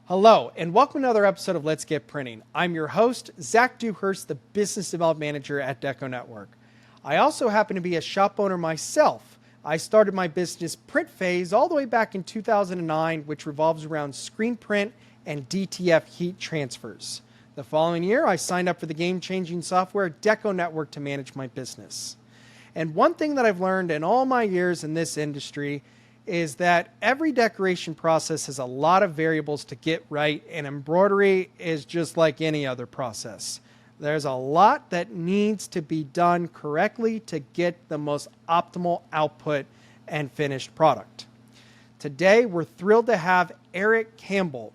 Hello, and welcome to another episode of Let's Get Printing. I'm your host, Zach Dewhurst, the Business Development Manager at DecoNetwork. I also happen to be a shop owner myself. I started my business print phase all the way back in 2009, which revolves around screen print and DTF heat transfers. The following year, I signed up for the game-changing software DecoNetwork to manage my business. And one thing that I've learned in all my years in this industry is that every decoration process has a lot of variables to get right, and embroidery is just like any other process. There's a lot that needs to be done correctly to get the most optimal output and finished product. Today, we're thrilled to have Eric Campbell,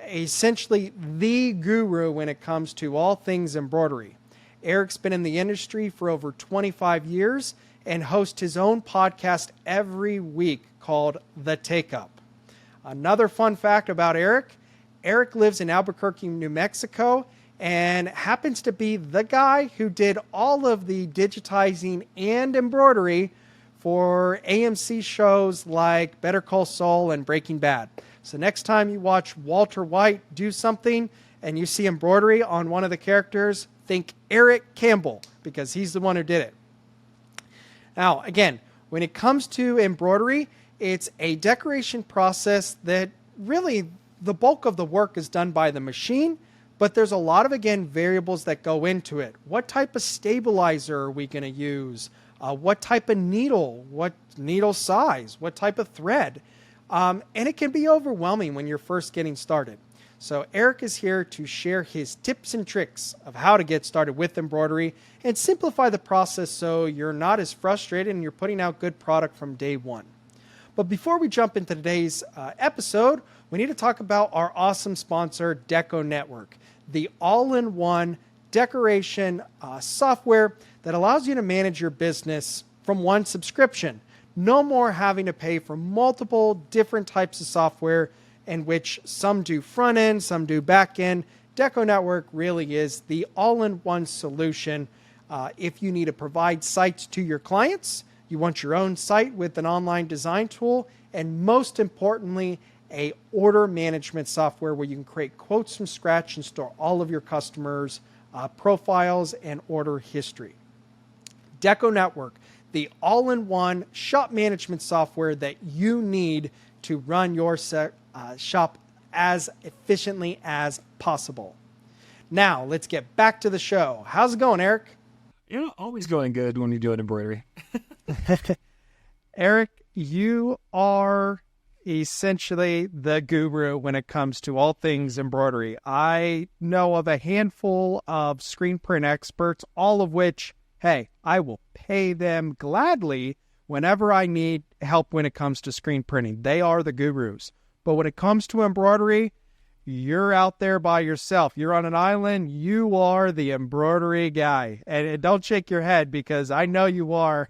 essentially the guru when it comes to all things embroidery. Eric's been in the industry for over 25 years and hosts his own podcast every week called The Take Up. Another fun fact about Eric lives in Albuquerque, New Mexico, and happens to be the guy who did all of the digitizing and embroidery for AMC shows like Better Call Saul and Breaking Bad. So next time you watch Walter White do something and you see embroidery on one of the characters, think Eric Campbell, because he's the one who did it. Now, again, when it comes to embroidery, it's a decoration process that really the bulk of the work is done by the machine, but there's a lot of, again, variables that go into it. What type of stabilizer are we going to use? What type of needle? What needle size? What type of thread? And it can be overwhelming when you're first getting started. So Eric is here to share his tips and tricks of how to get started with embroidery and simplify the process so you're not as frustrated and you're putting out good product from day one. But before we jump into today's episode, we need to talk about our awesome sponsor, DecoNetwork, the all-in-one decoration software that allows you to manage your business from one subscription. No more having to pay for multiple different types of software, in which some do front end, some do back end. DecoNetwork really is the all-in-one solution. If you need to provide sites to your clients, you want your own site with an online design tool, and most importantly, a order management software where you can create quotes from scratch and store all of your customers' profiles and order history. DecoNetwork, the all-in-one shop management software that you need to run your shop as efficiently as possible. Now, let's get back to the show. How's it going, Eric? Always going good when you're doing embroidery. Eric, you are essentially the guru when it comes to all things embroidery. I know of a handful of screen print experts, all of which, hey, I will pay them gladly whenever I need help when it comes to screen printing. They are the gurus. But when it comes to embroidery, you're out there by yourself. You're on an island. You are the embroidery guy. And don't shake your head, because I know you are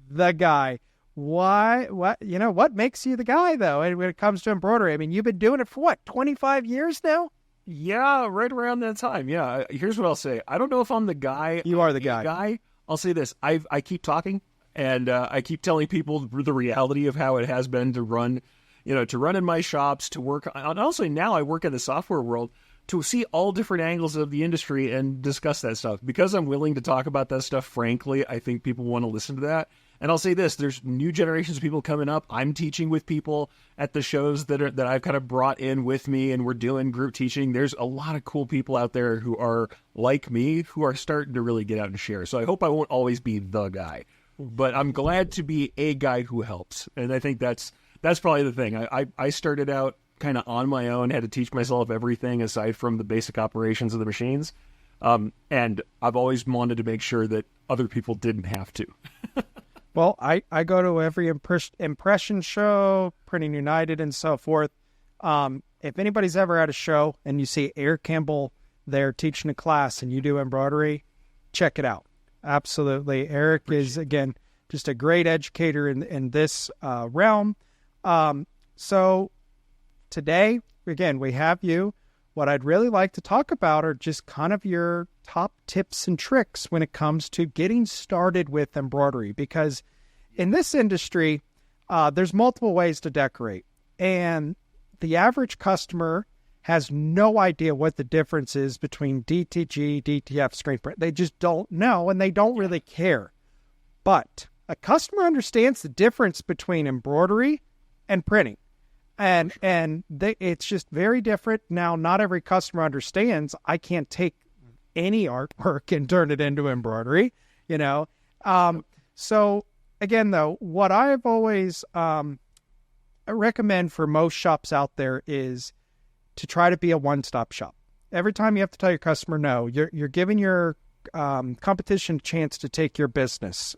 the guy. Why? What makes you the guy, though, when it comes to embroidery? I mean, you've been doing it for what, 25 years now? Yeah, right around that time. Yeah, here's what I'll say. I don't know if I'm the guy. You are the guy. I'll say this. I keep talking, and I keep telling people the reality of how it has been to run in my shops, to work. And also now I work in the software world, to see all different angles of the industry and discuss that stuff. Because I'm willing to talk about that stuff, frankly, I think people want to listen to that. And I'll say this, there's new generations of people coming up. I'm teaching with people at the shows that I've kind of brought in with me, and we're doing group teaching. There's a lot of cool people out there who are like me, who are starting to really get out and share. So I hope I won't always be the guy, but I'm glad to be a guy who helps. And I think that's probably the thing. I started out kind of on my own, had to teach myself everything aside from the basic operations of the machines. And I've always wanted to make sure that other people didn't have to. Well, I go to every impression show, Printing United, and so forth. If anybody's ever at a show and you see Eric Campbell there teaching a class and you do embroidery, check it out. Absolutely. Eric is, again, just a great educator in this realm. So today, again, we have you. What I'd really like to talk about are just kind of your top tips and tricks when it comes to getting started with embroidery, because in this industry, there's multiple ways to decorate, and the average customer has no idea what the difference is between DTG, DTF, screen print. They just don't know, and they don't really care. But a customer understands the difference between embroidery and printing. It's just very different. Now, not every customer understands I can't take any artwork and turn it into embroidery, So again, though, what I've always recommend for most shops out there is to try to be a one-stop shop. Every time you have to tell your customer no, you're giving your competition a chance to take your business.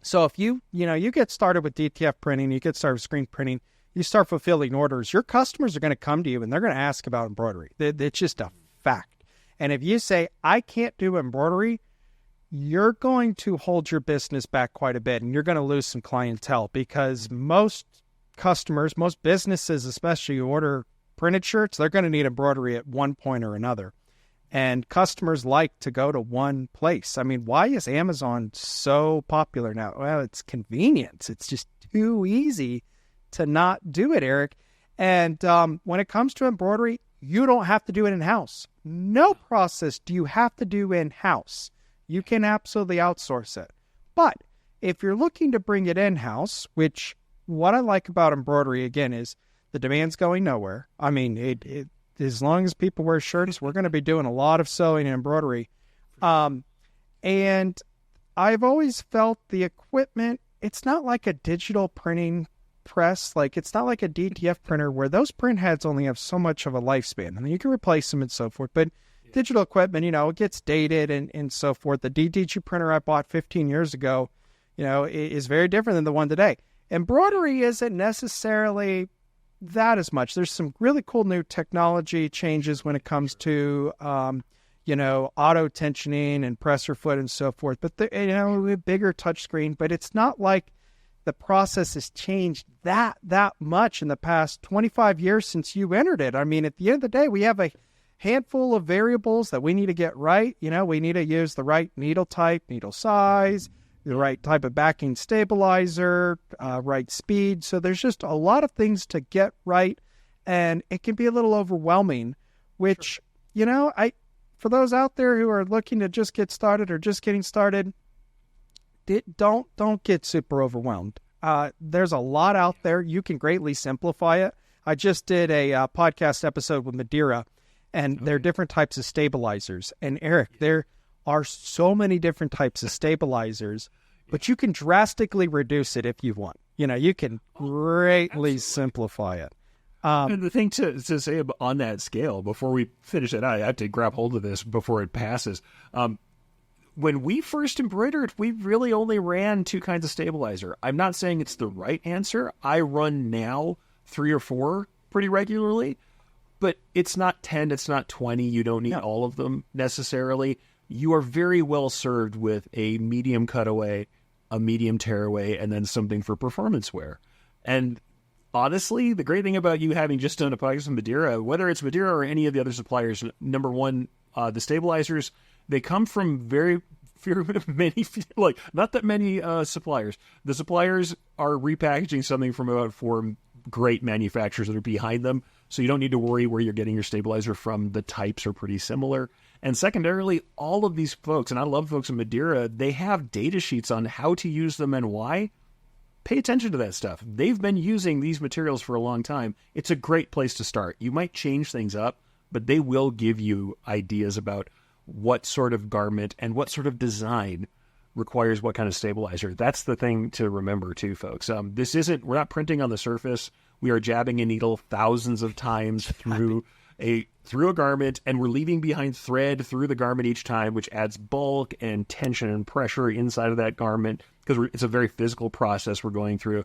So if you get started with DTF printing, you get started with screen printing, you start fulfilling orders, your customers are going to come to you and they're going to ask about embroidery. It's just a fact. And if you say, I can't do embroidery, you're going to hold your business back quite a bit and you're going to lose some clientele, because most customers, most businesses, especially who order printed shirts, they're going to need embroidery at one point or another. And customers like to go to one place. I mean, why is Amazon so popular now? Well, it's convenience. It's just too easy to not do it, Eric. And when it comes to embroidery, you don't have to do it in-house. No process do you have to do in-house. You can absolutely outsource it. But if you're looking to bring it in-house, which what I like about embroidery, again, is the demand's going nowhere. I mean, as long as people wear shirts, we're going to be doing a lot of sewing and embroidery. And I've always felt the equipment, it's not like a digital printing press. Like, it's not like a DTF printer where those print heads only have so much of a lifespan. I mean, you can replace them and so forth. But digital equipment, it gets dated and so forth. The DTG printer I bought 15 years ago, is very different than the one today. Embroidery isn't necessarily that as much. There's some really cool new technology changes when it comes to, auto tensioning and presser foot and so forth. But, a bigger touchscreen, but it's not like the process has changed that much in the past 25 years since you entered it. I mean, at the end of the day, we have a handful of variables that we need to get right. We need to use the right needle type, needle size, the right type of backing stabilizer, right speed. So there's just a lot of things to get right, and it can be a little overwhelming, which, for those out there who are looking to just get started or just getting started, don't get super overwhelmed. There's a lot out there. You can greatly simplify it. I just did a podcast episode with Madeira, and there are different types of stabilizers. And Eric, there are so many different types of stabilizers, but you can drastically reduce it if you want. You can greatly simplify it. And the thing to say on that scale, before we finish it, I have to grab hold of this before it passes. When we first embroidered, we really only ran two kinds of stabilizer. I'm not saying it's the right answer. I run now 3 or 4 pretty regularly, but it's not 10, it's not 20. You don't need all of them necessarily. You are very well served with a medium cutaway, a medium tearaway, and then something for performance wear. And honestly, the great thing about you having just done a podcast with Madeira, whether it's Madeira or any of the other suppliers, number one, the stabilizers, they come from very many, like not that many suppliers. The suppliers are repackaging something from about 4 great manufacturers that are behind them. So you don't need to worry where you're getting your stabilizer from. The types are pretty similar. And secondarily, all of these folks, and I love folks in Madeira, they have data sheets on how to use them and why. Pay attention to that stuff. They've been using these materials for a long time. It's a great place to start. You might change things up, but they will give you ideas about what sort of garment and what sort of design requires what kind of stabilizer. That's the thing to remember too, folks. We're not printing on the surface. We are jabbing a needle thousands of times through a garment, and we're leaving behind thread through the garment each time, which adds bulk and tension and pressure inside of that garment, because it's a very physical process we're going through.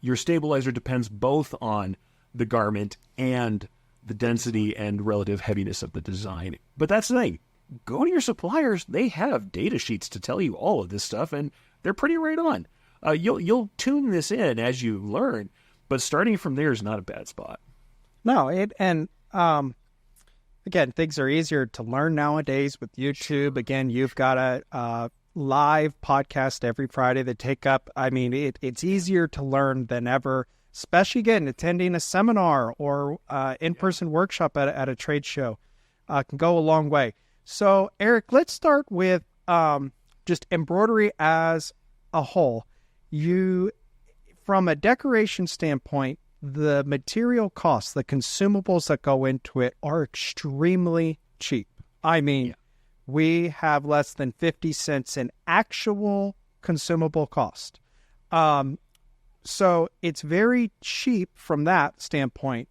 Your stabilizer depends both on the garment and the density and relative heaviness of the design. But that's the thing. Go to your suppliers. They have data sheets to tell you all of this stuff, and they're pretty right on. You'll tune this in as you learn, but starting from there is not a bad spot. No, again, things are easier to learn nowadays with YouTube. Again, you've got a live podcast every Friday that take up. I mean, it's easier to learn than ever. especially again, attending a seminar or in-person workshop at a trade show can go a long way. So, Eric, let's start with just embroidery as a whole. From a decoration standpoint, the material costs, the consumables that go into it are extremely cheap. I mean, we have less than 50 cents in actual consumable cost. So it's very cheap from that standpoint.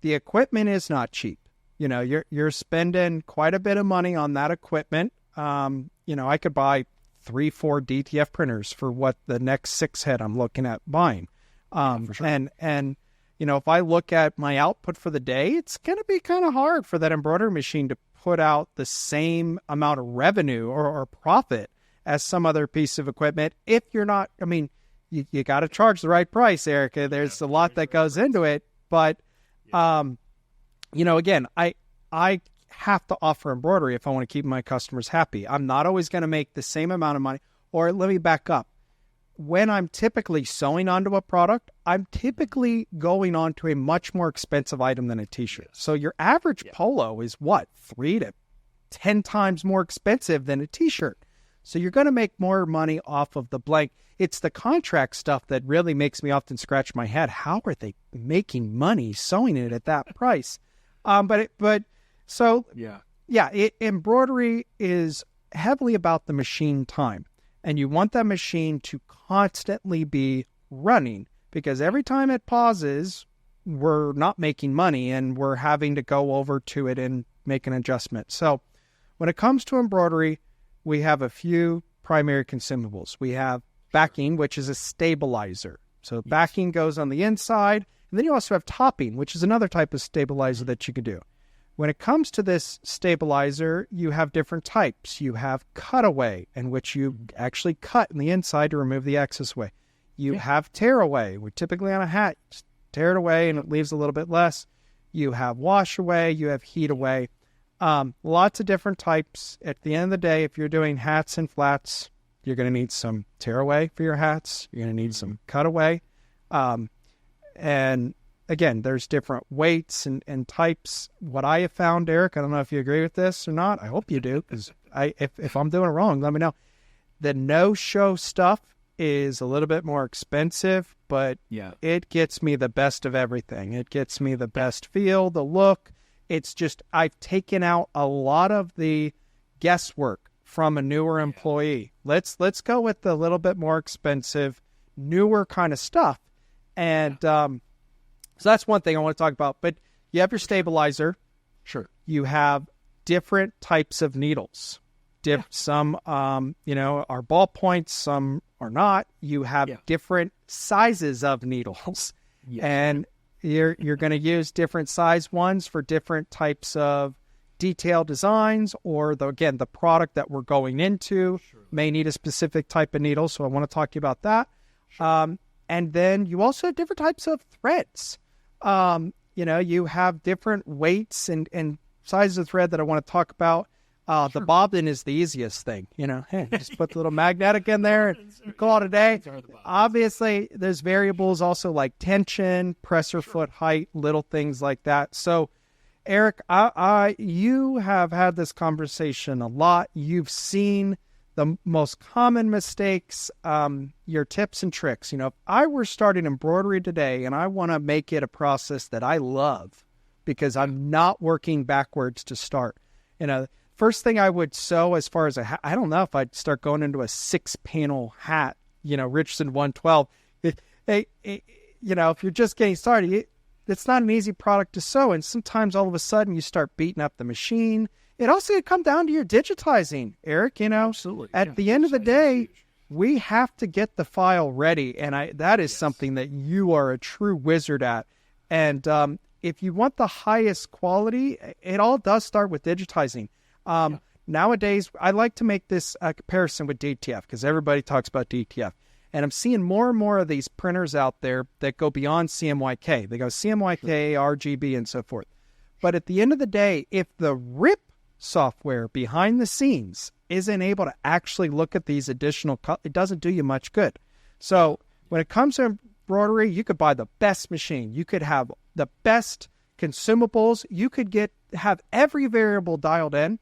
The equipment is not cheap. You know, you're spending quite a bit of money on that equipment. You know, I could buy 3-4 DTF printers for what the next 6 head I'm looking at buying. For sure. And you know, if I look at my output for the day, it's going to be kind of hard for that embroidery machine to put out the same amount of revenue or profit as some other piece of equipment. If you're not, I mean, you got to charge the right price, Erica. There's a lot that goes into it, but you know, again, I have to offer embroidery if I want to keep my customers happy. I'm not always going to make the same amount of money. Or let me back up. When I'm typically sewing onto a product, I'm typically going on to a much more expensive item than a t-shirt. So your average polo is what? 3 to 10 times more expensive than a t-shirt. So you're going to make more money off of the blank. It's the contract stuff that really makes me often scratch my head. How are they making money sewing it at that price? Embroidery is heavily about the machine time. And you want that machine to constantly be running, because every time it pauses, we're not making money and we're having to go over to it and make an adjustment. So when it comes to embroidery, we have a few primary consumables. We have backing, which is a stabilizer. So backing goes on the inside. And then you also have topping, which is another type of stabilizer that you could do. When it comes to this stabilizer, you have different types. You have cutaway, in which you actually cut in the inside to remove the excess weight. You have tear away. We're typically on a hat, just tear it away and it leaves a little bit less. You have wash away. You have heat away. Lots of different types. At the end of the day, if you're doing hats and flats, you're going to need some tear away for your hats. You're going to need some cutaway. And again, there's different weights and types. What I have found, Eric, I don't know if you agree with this or not. I hope you do, because if I'm doing it wrong, let me know. The no-show stuff is a little bit more expensive, but it gets me the best of everything. It gets me the best feel, the look. It's just, I've taken out a lot of the guesswork from a newer employee. Let's go with the little bit more expensive, newer kind of stuff. And so that's one thing I want to talk about. But you have your stabilizer. Sure. You have different types of needles. Some, are ballpoints, some are not. You have different sizes of needles. And you're going to use different size ones for different types of detailed designs, or the product that we're going into may need a specific type of needle. So I want to talk to you about that. Sure. And then you also have different types of threads. You have different weights and sizes of thread that I want to talk about. The bobbin is the easiest thing. Just put the little magnetic in there and call it a day. Obviously, there's variables also like tension, presser foot height, little things like that. So, Eric, you have had this conversation a lot. You've seen the most common mistakes, your tips and tricks. If I were starting embroidery today and I want to make it a process that I love because I'm not working backwards to start, first thing I would sew as far as a hat, I don't know if I'd start going into a 6-panel hat, Richardson 112. If you're just getting started, it's not an easy product to sew. And sometimes all of a sudden you start beating up the machine. It also could come down to your digitizing, Eric. Absolutely. At the end of the day, we have to get the file ready. And that is something that you are a true wizard at. And if you want the highest quality, it all does start with digitizing. Nowadays, I like to make this comparison with DTF because everybody talks about DTF. And I'm seeing more and more of these printers out there that go beyond CMYK. They go CMYK, RGB, and so forth. But at the end of the day, if the RIP software behind the scenes isn't able to actually look at these additional, it doesn't do you much good. So when it comes to embroidery, you could buy the best machine. You could have the best consumables. You could have every variable dialed in.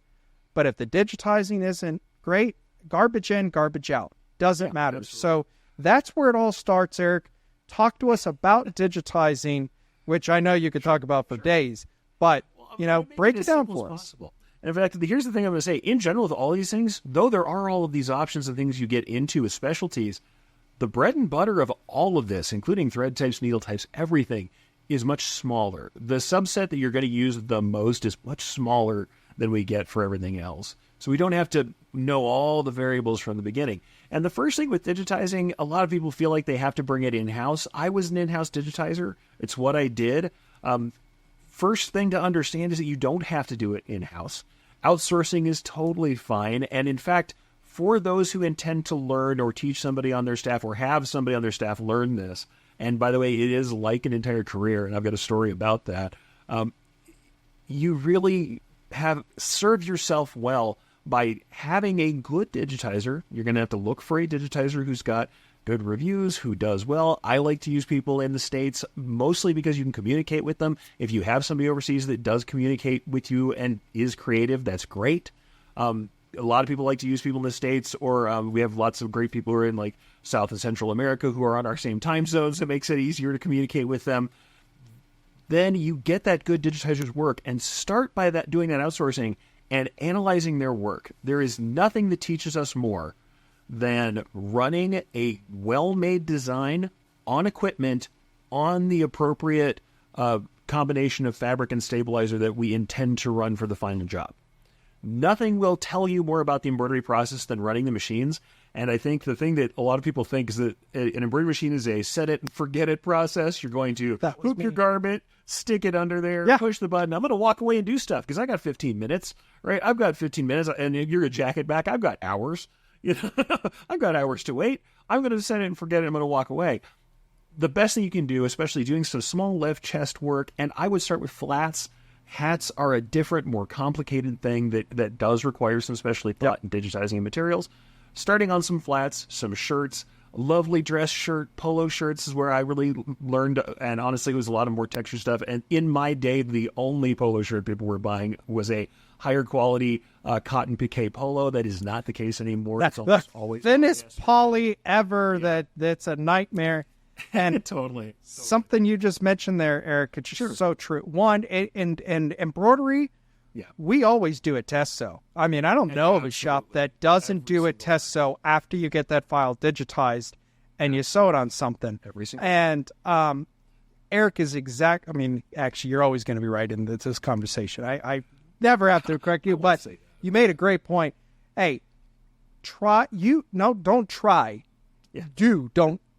But if the digitizing isn't great, garbage in, garbage out. Doesn't matter. Absolutely. So that's where it all starts, Eric. Talk to us about digitizing, which I know you could talk about for days. But, break it down for us. Possible. And in fact, here's the thing I'm going to say. In general, with all these things, though there are all of these options and things you get into with specialties, the bread and butter of all of this, including thread types, needle types, everything, is much smaller. The subset that you're going to use the most is much smaller than we get for everything else. So we don't have to know all the variables from the beginning. And the first thing with digitizing, a lot of people feel like they have to bring it in-house. I was an in-house digitizer. It's what I did. First thing to understand is that you don't have to do it in-house. Outsourcing is totally fine. And in fact, for those who intend to learn or teach somebody on their staff or have somebody on their staff learn this, and by the way, it is like an entire career, and I've got a story about that, you really have served yourself well by having a good digitizer. You're going to have to look for a digitizer who's got good reviews, who does well. I like to use people in the States, mostly because you can communicate with them. If you have somebody overseas that does communicate with you and is creative, that's great. A lot of people like to use people in the States, or we have lots of great people who are in like South and Central America who are on our same time zones. It makes it easier to communicate with them. Then you get that good digitizer's work and start by doing that outsourcing and analyzing their work. There is nothing that teaches us more than running a well-made design on equipment on the appropriate combination of fabric and stabilizer that we intend to run for the final job. Nothing will tell you more about the embroidery process than running the machines. And I think the thing that a lot of people think is that an embroidery machine is a set it and forget it process. You're going to hook your garment, stick it under there, push the button. I'm going to walk away and do stuff because I got 15 minutes, right? I've got 15 minutes, and you're a jacket back. I've got hours. I've got hours to wait. I'm going to set it and forget it. I'm going to walk away. The best thing you can do, especially doing some small lift chest work, and I would start with flats. Hats are a different, more complicated thing that does require some specialty thought in digitizing and materials. Starting on some flats, some shirts, lovely dress shirt, polo shirts is where I really learned, and honestly, it was a lot of more texture stuff. And in my day, the only polo shirt people were buying was a higher quality cotton piqué polo. That is not the case anymore. That's the thinnest poly ever. That's a nightmare. And totally. Something you just mentioned there, Eric, it's so true. One, in embroidery, we always do a test sew. I mean, I don't know of a shop that doesn't do a test sew after you get that file digitized and you sew it on something. And Eric is exact. I mean, actually, you're always going to be right in this conversation. I never have to correct you, but you made a great point. Hey, don't try. Yeah.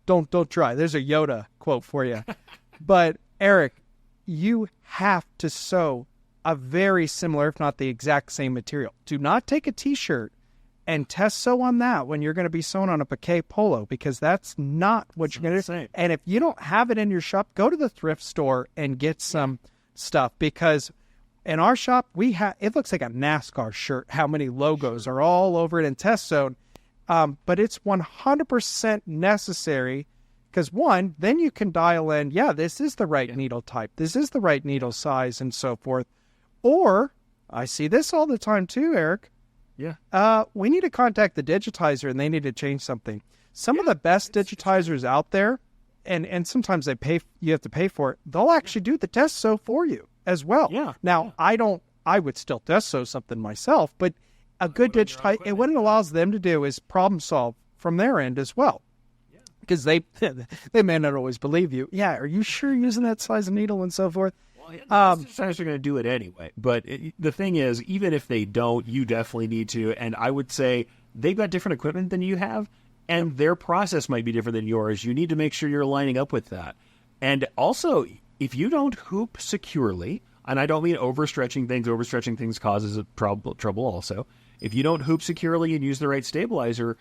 Don't try. There's a Yoda quote for you. But Eric, you have to sew a very similar, if not the exact same material. Do not take a t-shirt and test sew on that when you're going to be sewing on a piqué polo, because that's not what you're going to do. And if you don't have it in your shop, go to the thrift store and get some stuff, because in our shop, it looks like a NASCAR shirt, how many logos are all over it and test sewn. But it's 100% necessary, because one, then you can dial in, this is the right needle type, this is the right needle size, and so forth. Or, I see this all the time too, Eric. We need to contact the digitizer and they need to change something. Some of the best digitizers out there, and sometimes you have to pay for it, they'll actually do the test sew for you as well. Now, I would still test sew something myself, but a good digitizer, and what it allows them to do is problem solve from their end as well. Because they may not always believe you. Yeah, are you sure you're using that size of needle and so forth? Sometimes they're going to do it anyway. But the thing is, even if they don't, you definitely need to. And I would say they've got different equipment than you have, and their process might be different than yours. You need to make sure you're lining up with that. And also, if you don't hoop securely, and I don't mean overstretching things causes trouble also. If you don't hoop securely and use the right stabilizer,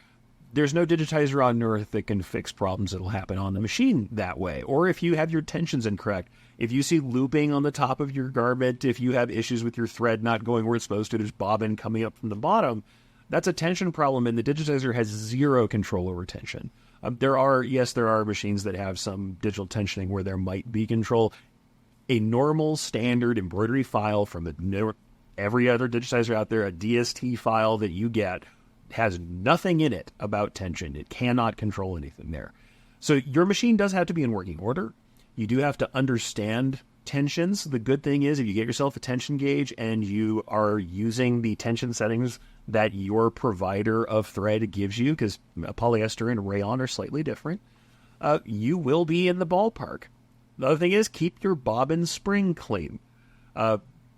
there's no digitizer on earth that can fix problems that'll happen on the machine that way. Or if you have your tensions incorrect, if you see looping on the top of your garment, if you have issues with your thread not going where it's supposed to, there's bobbin coming up from the bottom, that's a tension problem, and the digitizer has zero control over tension. There are machines that have some digital tensioning where there might be control. A normal standard embroidery file from every other digitizer out there, a DST file that you get, has nothing in it about tension. It cannot control anything there. So your machine does have to be in working order. You do have to understand tensions. The good thing is if you get yourself a tension gauge and you are using the tension settings that your provider of thread gives you, because polyester and rayon are slightly different, you will be in the ballpark. The other thing is keep your bobbin spring clean.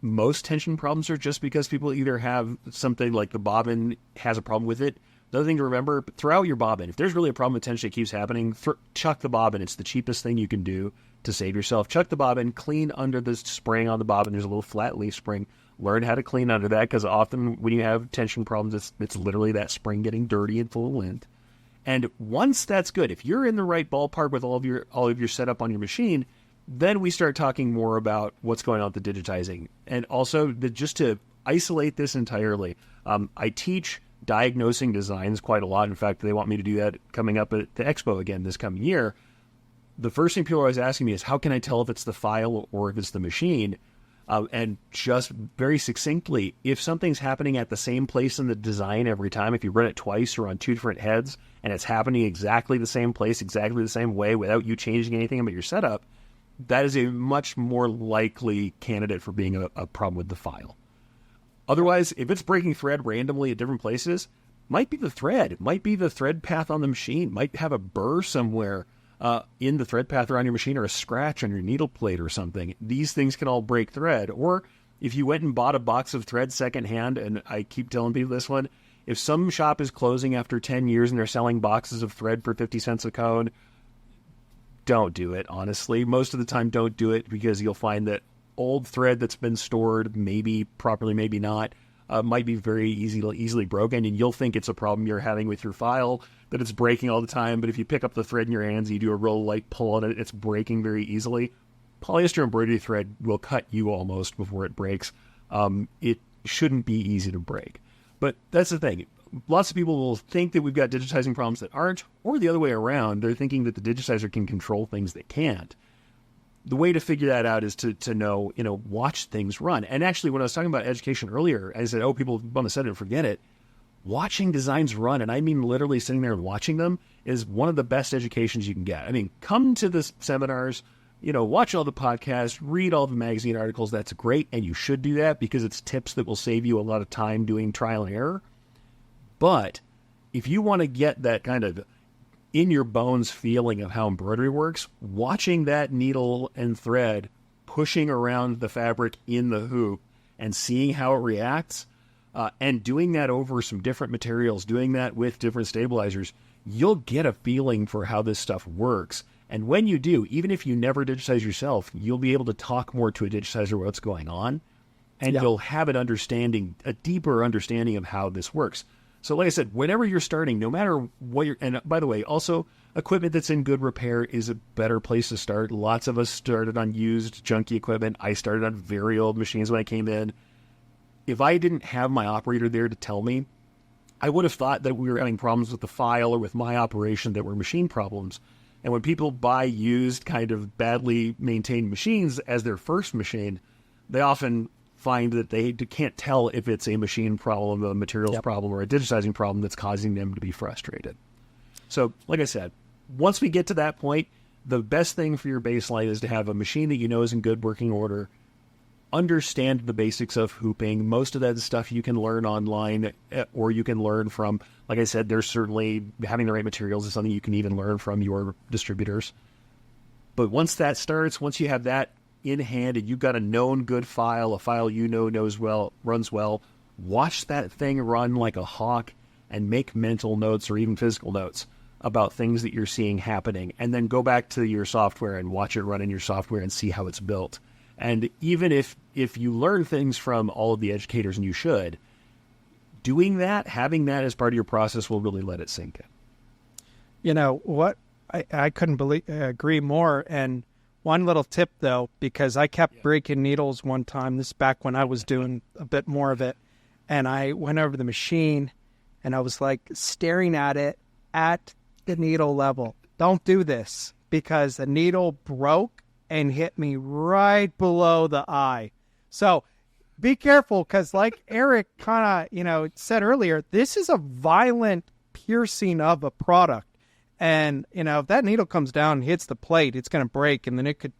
Most tension problems are just because people either have something like the bobbin has a problem with it. The other thing to remember, throw out your bobbin. If there's really a problem with tension that keeps happening, chuck the bobbin. It's the cheapest thing you can do to save yourself. Chuck the bobbin, clean under the spring on the bobbin. There's a little flat leaf spring. Learn how to clean under that, because often when you have tension problems, it's literally that spring getting dirty and full of lint. And once that's good, if you're in the right ballpark with all of your setup on your machine, then we start talking more about what's going on with the digitizing. And also, just to isolate this entirely, I teach diagnosing designs quite a lot. In fact, they want me to do that coming up at the expo again this coming year. The first thing people are always asking me is, how can I tell if it's the file or if it's the machine? And just very succinctly, if something's happening at the same place in the design every time, if you run it twice or on two different heads, and it's happening exactly the same place, exactly the same way, without you changing anything about your setup, that is a much more likely candidate for being a problem with the file. Otherwise, if it's breaking thread randomly at different places, might be the thread. It might be the thread path on the machine. Might have a burr somewhere in the thread path around your machine, or a scratch on your needle plate or something. These things can all break thread. Or if you went and bought a box of thread secondhand, and I keep telling people this one, if some shop is closing after 10 years and they're selling boxes of thread for 50 cents a cone, don't do it, honestly. Most of the time, don't do it, because you'll find that old thread that's been stored, maybe properly, maybe not, might be very easily broken, and you'll think it's a problem you're having with your file, that it's breaking all the time. But if you pick up the thread in your hands, you do a real light pull on it, it's breaking very easily. Polyester embroidery thread will cut you almost before it breaks. It shouldn't be easy to break. But that's the thing. Lots of people will think that we've got digitizing problems that aren't, or the other way around. They're thinking that the digitizer can control things that can't. The way to figure that out is to know, watch things run. And actually, when I was talking about education earlier, I said, people want to set it and forget it. Watching designs run, and I mean literally sitting there and watching them, is one of the best educations you can get. I mean, come to the seminars, watch all the podcasts, read all the magazine articles. That's great, and you should do that, because it's tips that will save you a lot of time doing trial and error. But if you want to get that kind of in your bones feeling of how embroidery works, watching that needle and thread pushing around the fabric in the hoop and seeing how it reacts, and doing that over some different materials, doing that with different stabilizers, you'll get a feeling for how this stuff works. And when you do, even if you never digitize yourself, you'll be able to talk more to a digitizer what's going on, and you'll have a deeper understanding of how this works. So like I said, whenever you're starting, no matter what and by the way, also, equipment that's in good repair is a better place to start. Lots of us started on used, junky equipment. I started on very old machines when I came in. If I didn't have my operator there to tell me, I would have thought that we were having problems with the file or with my operation that were machine problems. And when people buy used, kind of badly maintained machines as their first machine, they often find that they can't tell if it's a machine problem, a materials problem, or a digitizing problem that's causing them to be frustrated. So, like I said, once we get to that point, the best thing for your baseline is to have a machine that you know is in good working order, understand the basics of hooping. Most of that stuff you can learn online, or you can learn from, like I said, there's certainly having the right materials is something you can even learn from your distributors. But once that starts, once you have that in hand and you've got a known good file, a file knows well, runs well, watch that thing run like a hawk and make mental notes or even physical notes about things that you're seeing happening, and then go back to your software and watch it run in your software and see how it's built. And even if you learn things from all of the educators, and you should, doing that, having that as part of your process will really let it sink in. What I couldn't agree more. And one little tip, though, because I kept breaking needles one time, this is back when I was doing a bit more of it, and I went over the machine, and I was like staring at it at the needle level. Don't do this, because the needle broke and hit me right below the eye. So be careful, because like Eric kind of, said earlier, this is a violent piercing of a product. And, if that needle comes down and hits the plate, it's going to break. And then it could,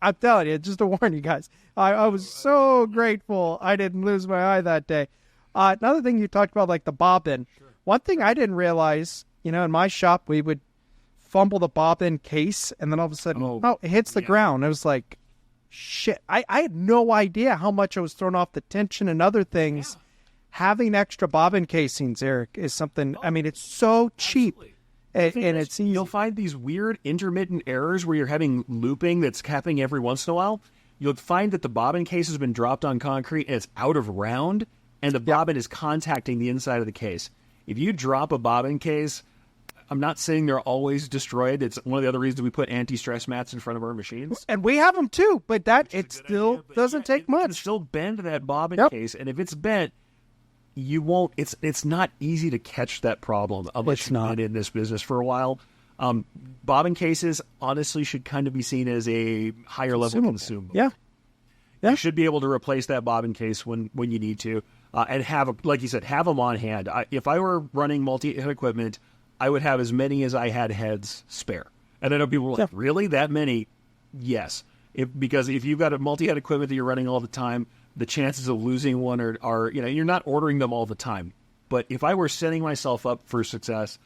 I'm telling you, just to warn you guys, I was so grateful I didn't lose my eye that day. Another thing you talked about, like the bobbin. Sure. One thing I didn't realize, in my shop, we would fumble the bobbin case, and then all of a sudden, it hits the ground. It was like, shit. I had no idea how much I was thrown off the tension and other things. Yeah. Having extra bobbin casings, Eric, is something, it's so cheap. Absolutely. And it's easy. You'll find these weird intermittent errors where you're having looping that's happening every once in a while. You'll find that the bobbin case has been dropped on concrete and it's out of round, and the bobbin is contacting the inside of the case. If you drop a bobbin case, I'm not saying they're always destroyed. It's one of the other reasons we put anti-stress mats in front of our machines. And we have them too, but it still doesn't take much. You can still bend that bobbin case, and if it's bent, you won't. It's not easy to catch that problem unless you've been in this business for a while. Bobbin cases honestly should kind of be seen as a higher level consumable. Yeah. You should be able to replace that bobbin case when you need to, and like you said, have them on hand. If I were running multi-head equipment, I would have as many as I had heads spare. And I know people are like, really, that many? Yes, because if you've got a multi-head equipment that you're running all the time, the chances of losing one are you're not ordering them all the time. But if I were setting myself up for success,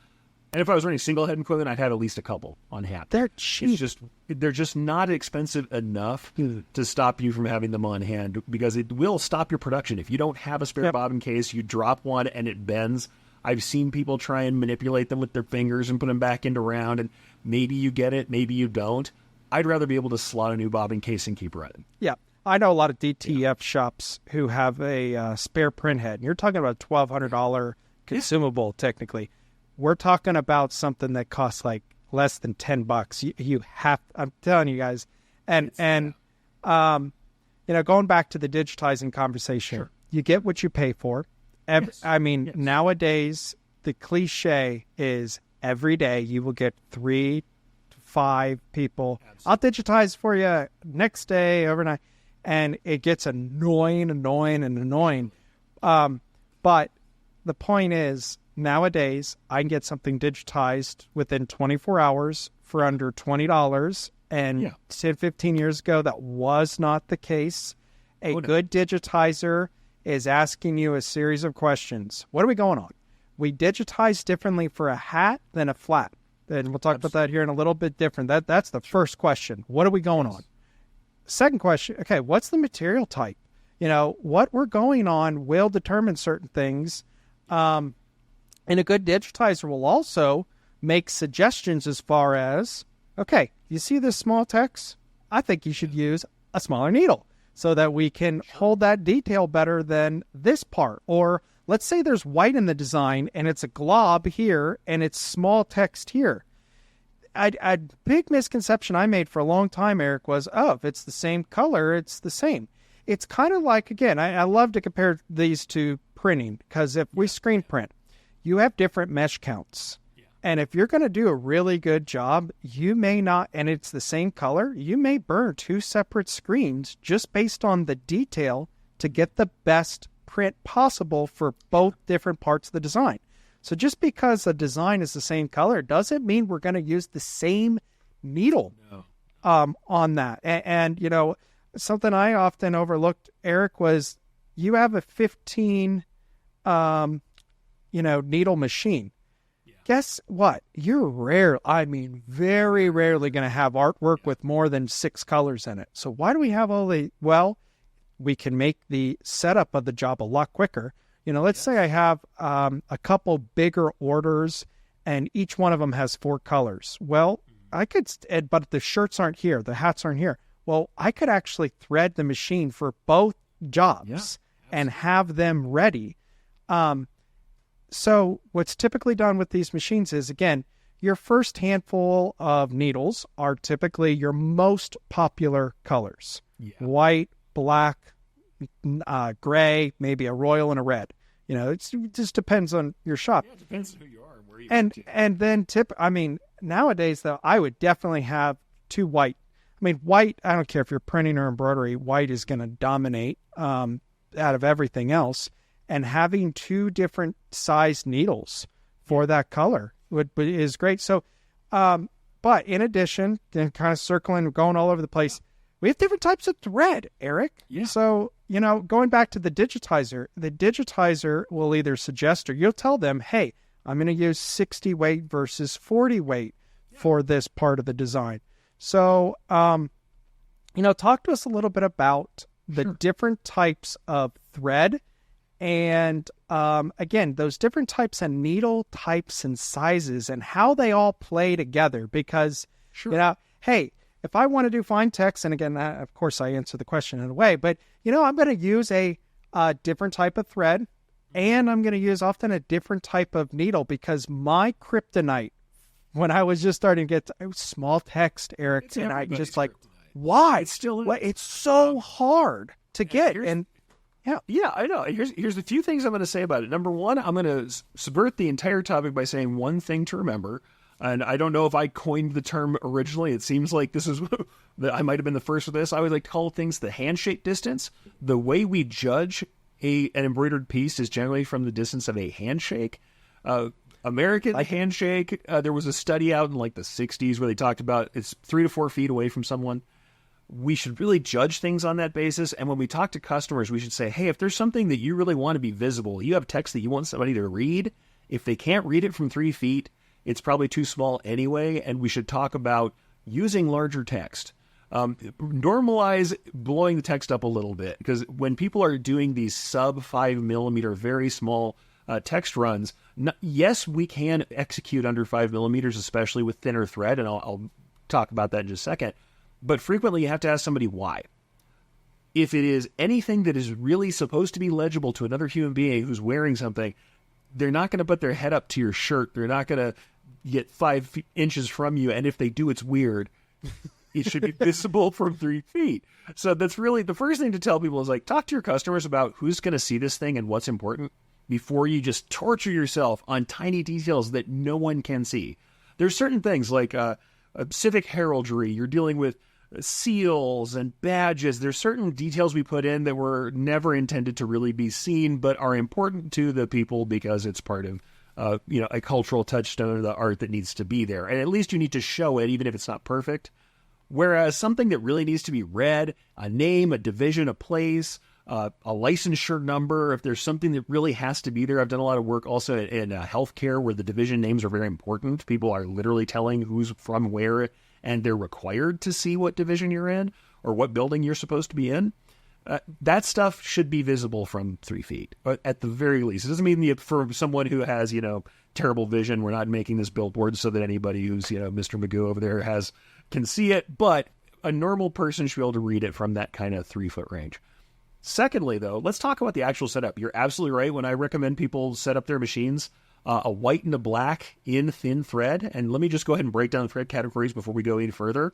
and if I was running single head equipment, I'd have at least a couple on hand. They're cheap. They're just not expensive enough to stop you from having them on hand, because it will stop your production. If you don't have a spare bobbin case, you drop one and it bends. I've seen people try and manipulate them with their fingers and put them back into round, and maybe you get it, maybe you don't. I'd rather be able to slot a new bobbin case and keep running. Yeah. I know a lot of DTF shops who have a spare print head. You're talking about a $1,200 consumable, technically. We're talking about something that costs like less than $10. You have, I'm telling you guys. And going back to the digitizing conversation, you get what you pay for. Nowadays, the cliche is every day you will get 3 to 5 people. Absolutely. I'll digitize for you next day, overnight. And it gets annoying. But the point is, nowadays, I can get something digitized within 24 hours for under $20. And 10, 15 years ago, that was not the case. Good digitizer is asking you a series of questions. What are we going on? We digitize differently for a hat than a flat. And we'll talk about that here in a little bit different. That's the first question. What are we going on? Second question, okay, what's the material type? What we're going on will determine certain things. And a good digitizer will also make suggestions as far as, okay, you see this small text? I think you should use a smaller needle so that we can hold that detail better than this part. Or let's say there's white in the design and it's a glob here and it's small text here. A big misconception I made for a long time, Eric, was, if it's the same color, it's the same. It's kind of like, again, I love to compare these to printing, because if we screen print, you have different mesh counts. Yeah. And if you're going to do a really good job, you may not, and it's the same color, you may burn 2 separate screens just based on the detail to get the best print possible for both different parts of the design. So just because the design is the same color doesn't mean we're going to use the same needle on that. And something I often overlooked, Eric, was you have a 15 needle machine. Yeah. Guess what? You're very rarely going to have artwork with more than 6 colors in it. So why do we have we can make the setup of the job a lot quicker. Let's say I have a couple bigger orders and each one of them has 4 colors. Well, I could, but the shirts aren't here, the hats aren't here. Well, I could actually thread the machine for both jobs and have them ready. So what's typically done with these machines is, again, your first handful of needles are typically your most popular colors. Yeah. White, black, gray, maybe a royal and a red. It just depends on your shop. Yeah, it depends on who you are and And then nowadays though, I would definitely have two white. I mean, white, I don't care if you're printing or embroidery, white is going to dominate out of everything else. And having two different size needles for that color is great. So, but in addition, then kind of circling, going all over the place, we have different types of thread, Eric. Yeah. So, going back to the digitizer will either suggest or you'll tell them, hey, I'm going to use 60 weight versus 40 weight for this part of the design. So, talk to us a little bit about the different types of thread and, again, those different types of needle types and sizes and how they all play together. Because, hey, if I want to do fine text, and again, of course, I answer the question in a way, but, I'm going to use a different type of thread and I'm going to use often a different type of needle because my kryptonite, when I was just starting to get small text, Eric, and I just like, why? It's so hard to get. And yeah, I know. Here's a few things I'm going to say about it. Number one, I'm going to subvert the entire topic by saying one thing to remember. And I don't know if I coined the term originally. It seems like this is I might have been the first with this. I would like to call things the handshake distance. The way we judge an embroidered piece is generally from the distance of a handshake. American handshake, there was a study out in like the 60s where they talked about it's 3 to 4 feet away from someone. We should really judge things on that basis. And when we talk to customers, we should say, hey, if there's something that you really want to be visible, you have text that you want somebody to read, if they can't read it from 3 feet, it's probably too small anyway. And we should talk about using larger text. Normalize blowing the text up a little bit, because when people are doing these sub 5 millimeter, very small text runs, yes, we can execute under 5 millimeters, especially with thinner thread, and I'll talk about that in just a second. But frequently you have to ask somebody why. If it is anything that is really supposed to be legible to another human being who's wearing something, they're not going to put their head up to your shirt. They're not going to get 5 inches from you, and if they do, it's weird. It should be visible from 3 feet. So that's really the first thing to tell people is like, talk to your customers about who's going to see this thing and what's important before you just torture yourself on tiny details that no one can see. There's certain things like civic heraldry. You're dealing with seals and badges. There's certain details we put in that were never intended to really be seen, but are important to the people because it's part of a cultural touchstone of the art that needs to be there. And at least you need to show it, even if it's not perfect. Whereas something that really needs to be read, a name, a division, a place, a licensure number, if there's something that really has to be there. I've done a lot of work also in healthcare where the division names are very important. People are literally telling who's from where, and they're required to see what division you're in or what building you're supposed to be in. That stuff should be visible from 3 feet, at the very least. It doesn't mean for someone who has, terrible vision, we're not making this billboard so that anybody who's, Mr. Magoo over there can see it, but a normal person should be able to read it from that kind of 3 foot range. Secondly, though, let's talk about the actual setup. You're absolutely right when I recommend people set up their machines, a white and a black in thin thread. And let me just go ahead and break down the thread categories before we go any further.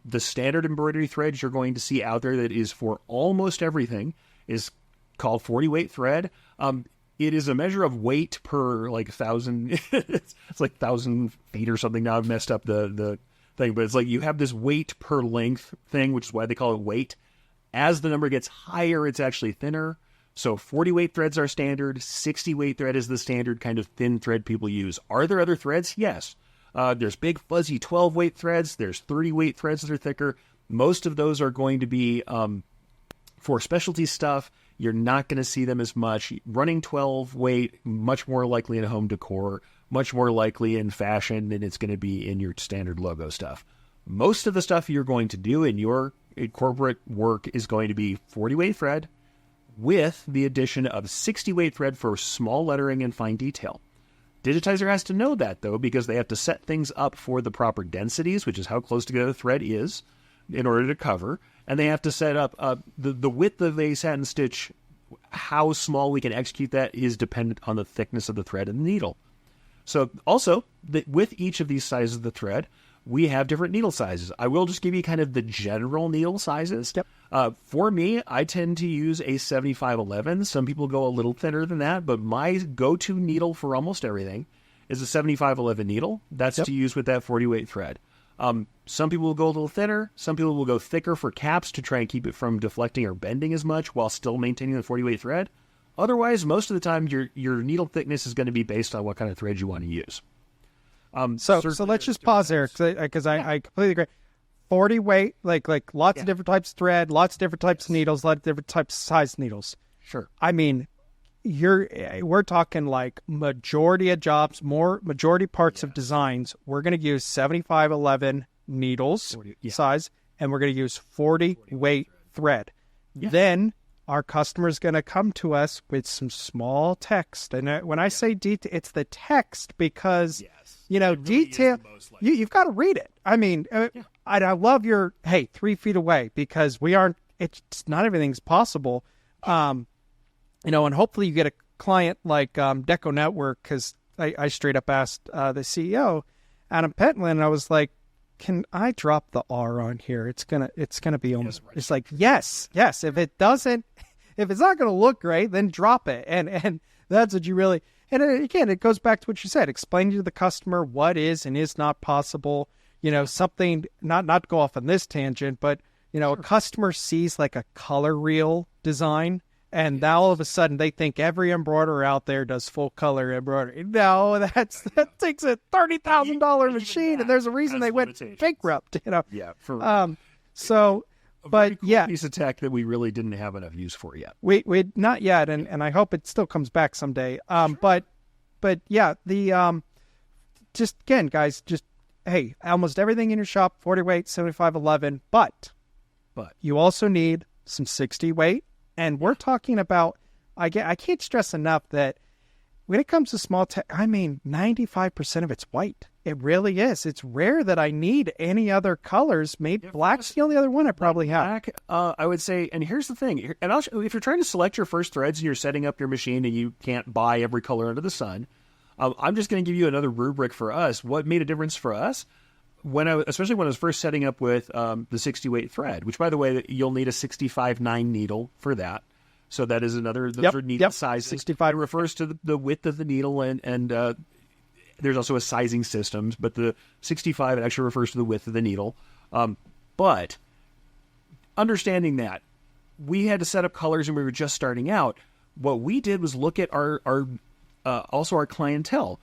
The standard embroidery threads you're going to see out there that is for almost everything is called 40 weight thread. It is a measure of weight per 1,000. It's like 1,000 feet or something. Now I've messed up the thing, but it's like you have this weight per length thing, which is why they call it weight. As the number gets higher, it's actually thinner. So 40 weight threads are standard. 60 weight thread is the standard kind of thin thread people use. Are there other threads? Yes. There's big fuzzy 12 weight threads. There's 30 weight threads that are thicker. Most of those are going to be for specialty stuff. You're not going to see them as much. Running 12 weight, much more likely in home decor, much more likely in fashion than it's going to be in your standard logo stuff. Most of the stuff you're going to do in your corporate work is going to be 40 weight thread with the addition of 60 weight thread for small lettering and fine detail. Digitizer has to know that, though, because they have to set things up for the proper densities, which is how close together the thread is, in order to cover. And they have to set up the width of a satin stitch. How small we can execute that is dependent on the thickness of the thread and the needle. So also, with each of these sizes of the thread, we have different needle sizes. I will just give you kind of the general needle sizes. Yep. For me, I tend to use a 7511. Some people go a little thinner than that, but my go-to needle for almost everything is a 7511 needle. That's to use with that 40 weight thread. Some people will go a little thinner. Some people will go thicker for caps to try and keep it from deflecting or bending as much while still maintaining the 40 weight thread. Otherwise, most of the time, your needle thickness is going to be based on what kind of thread you want to use. So let's just pause there because I completely agree. 40 weight, like lots of different types of thread, lots of different types of needles, lots of different types of size needles. Sure. I mean, we're talking like majority of jobs, majority parts of designs. We're going to use 7511 needles 40, size, and we're going to use 40 weight thread. Yeah. Then our customer is going to come to us with some small text. And when I say detail, it's the text because, really detail, you've got to read it. I mean, I love your, 3 feet away because it's not everything's possible. And hopefully you get a client like DecoNetwork, because I straight up asked the CEO, Adam Pentland, and I was like, can I drop the R on here? It's gonna be almost. It's like yes. If it's not gonna look great, then drop it. And that's what you really. And again, it goes back to what you said. Explaining to the customer what is and is not possible. Something not go off on this tangent, but a customer sees like a color reel design. And now all of a sudden they think every embroiderer out there does full color embroidery. No, that takes a $30,000 machine, and there's a reason they went bankrupt. Yeah. So, but cool piece of tech that we really didn't have enough use for yet. We not yet, and I hope it still comes back someday. But yeah, just again, guys, almost everything in your shop 40 weight, 7511, but you also need some 60 weight. And we're talking about, I can't stress enough that when it comes to small tech, 95% of it's white. It really is. It's rare that I need any other colors. Maybe black's the only other one I probably have. Black, I would say, and here's the thing. And if you're trying to select your first threads and you're setting up your machine and you can't buy every color under the sun, I'm just going to give you another rubric for us. What made a difference for us? Especially when I was first setting up with the 60 weight thread, which by the way, you'll need a 65/9 needle for that. So that is another, those are needle sizes. 65 refers to the width of the needle and there's also a sizing systems, but the 65 actually refers to the width of the needle. But understanding that we had to set up colors and we were just starting out, what we did was look at our clientele.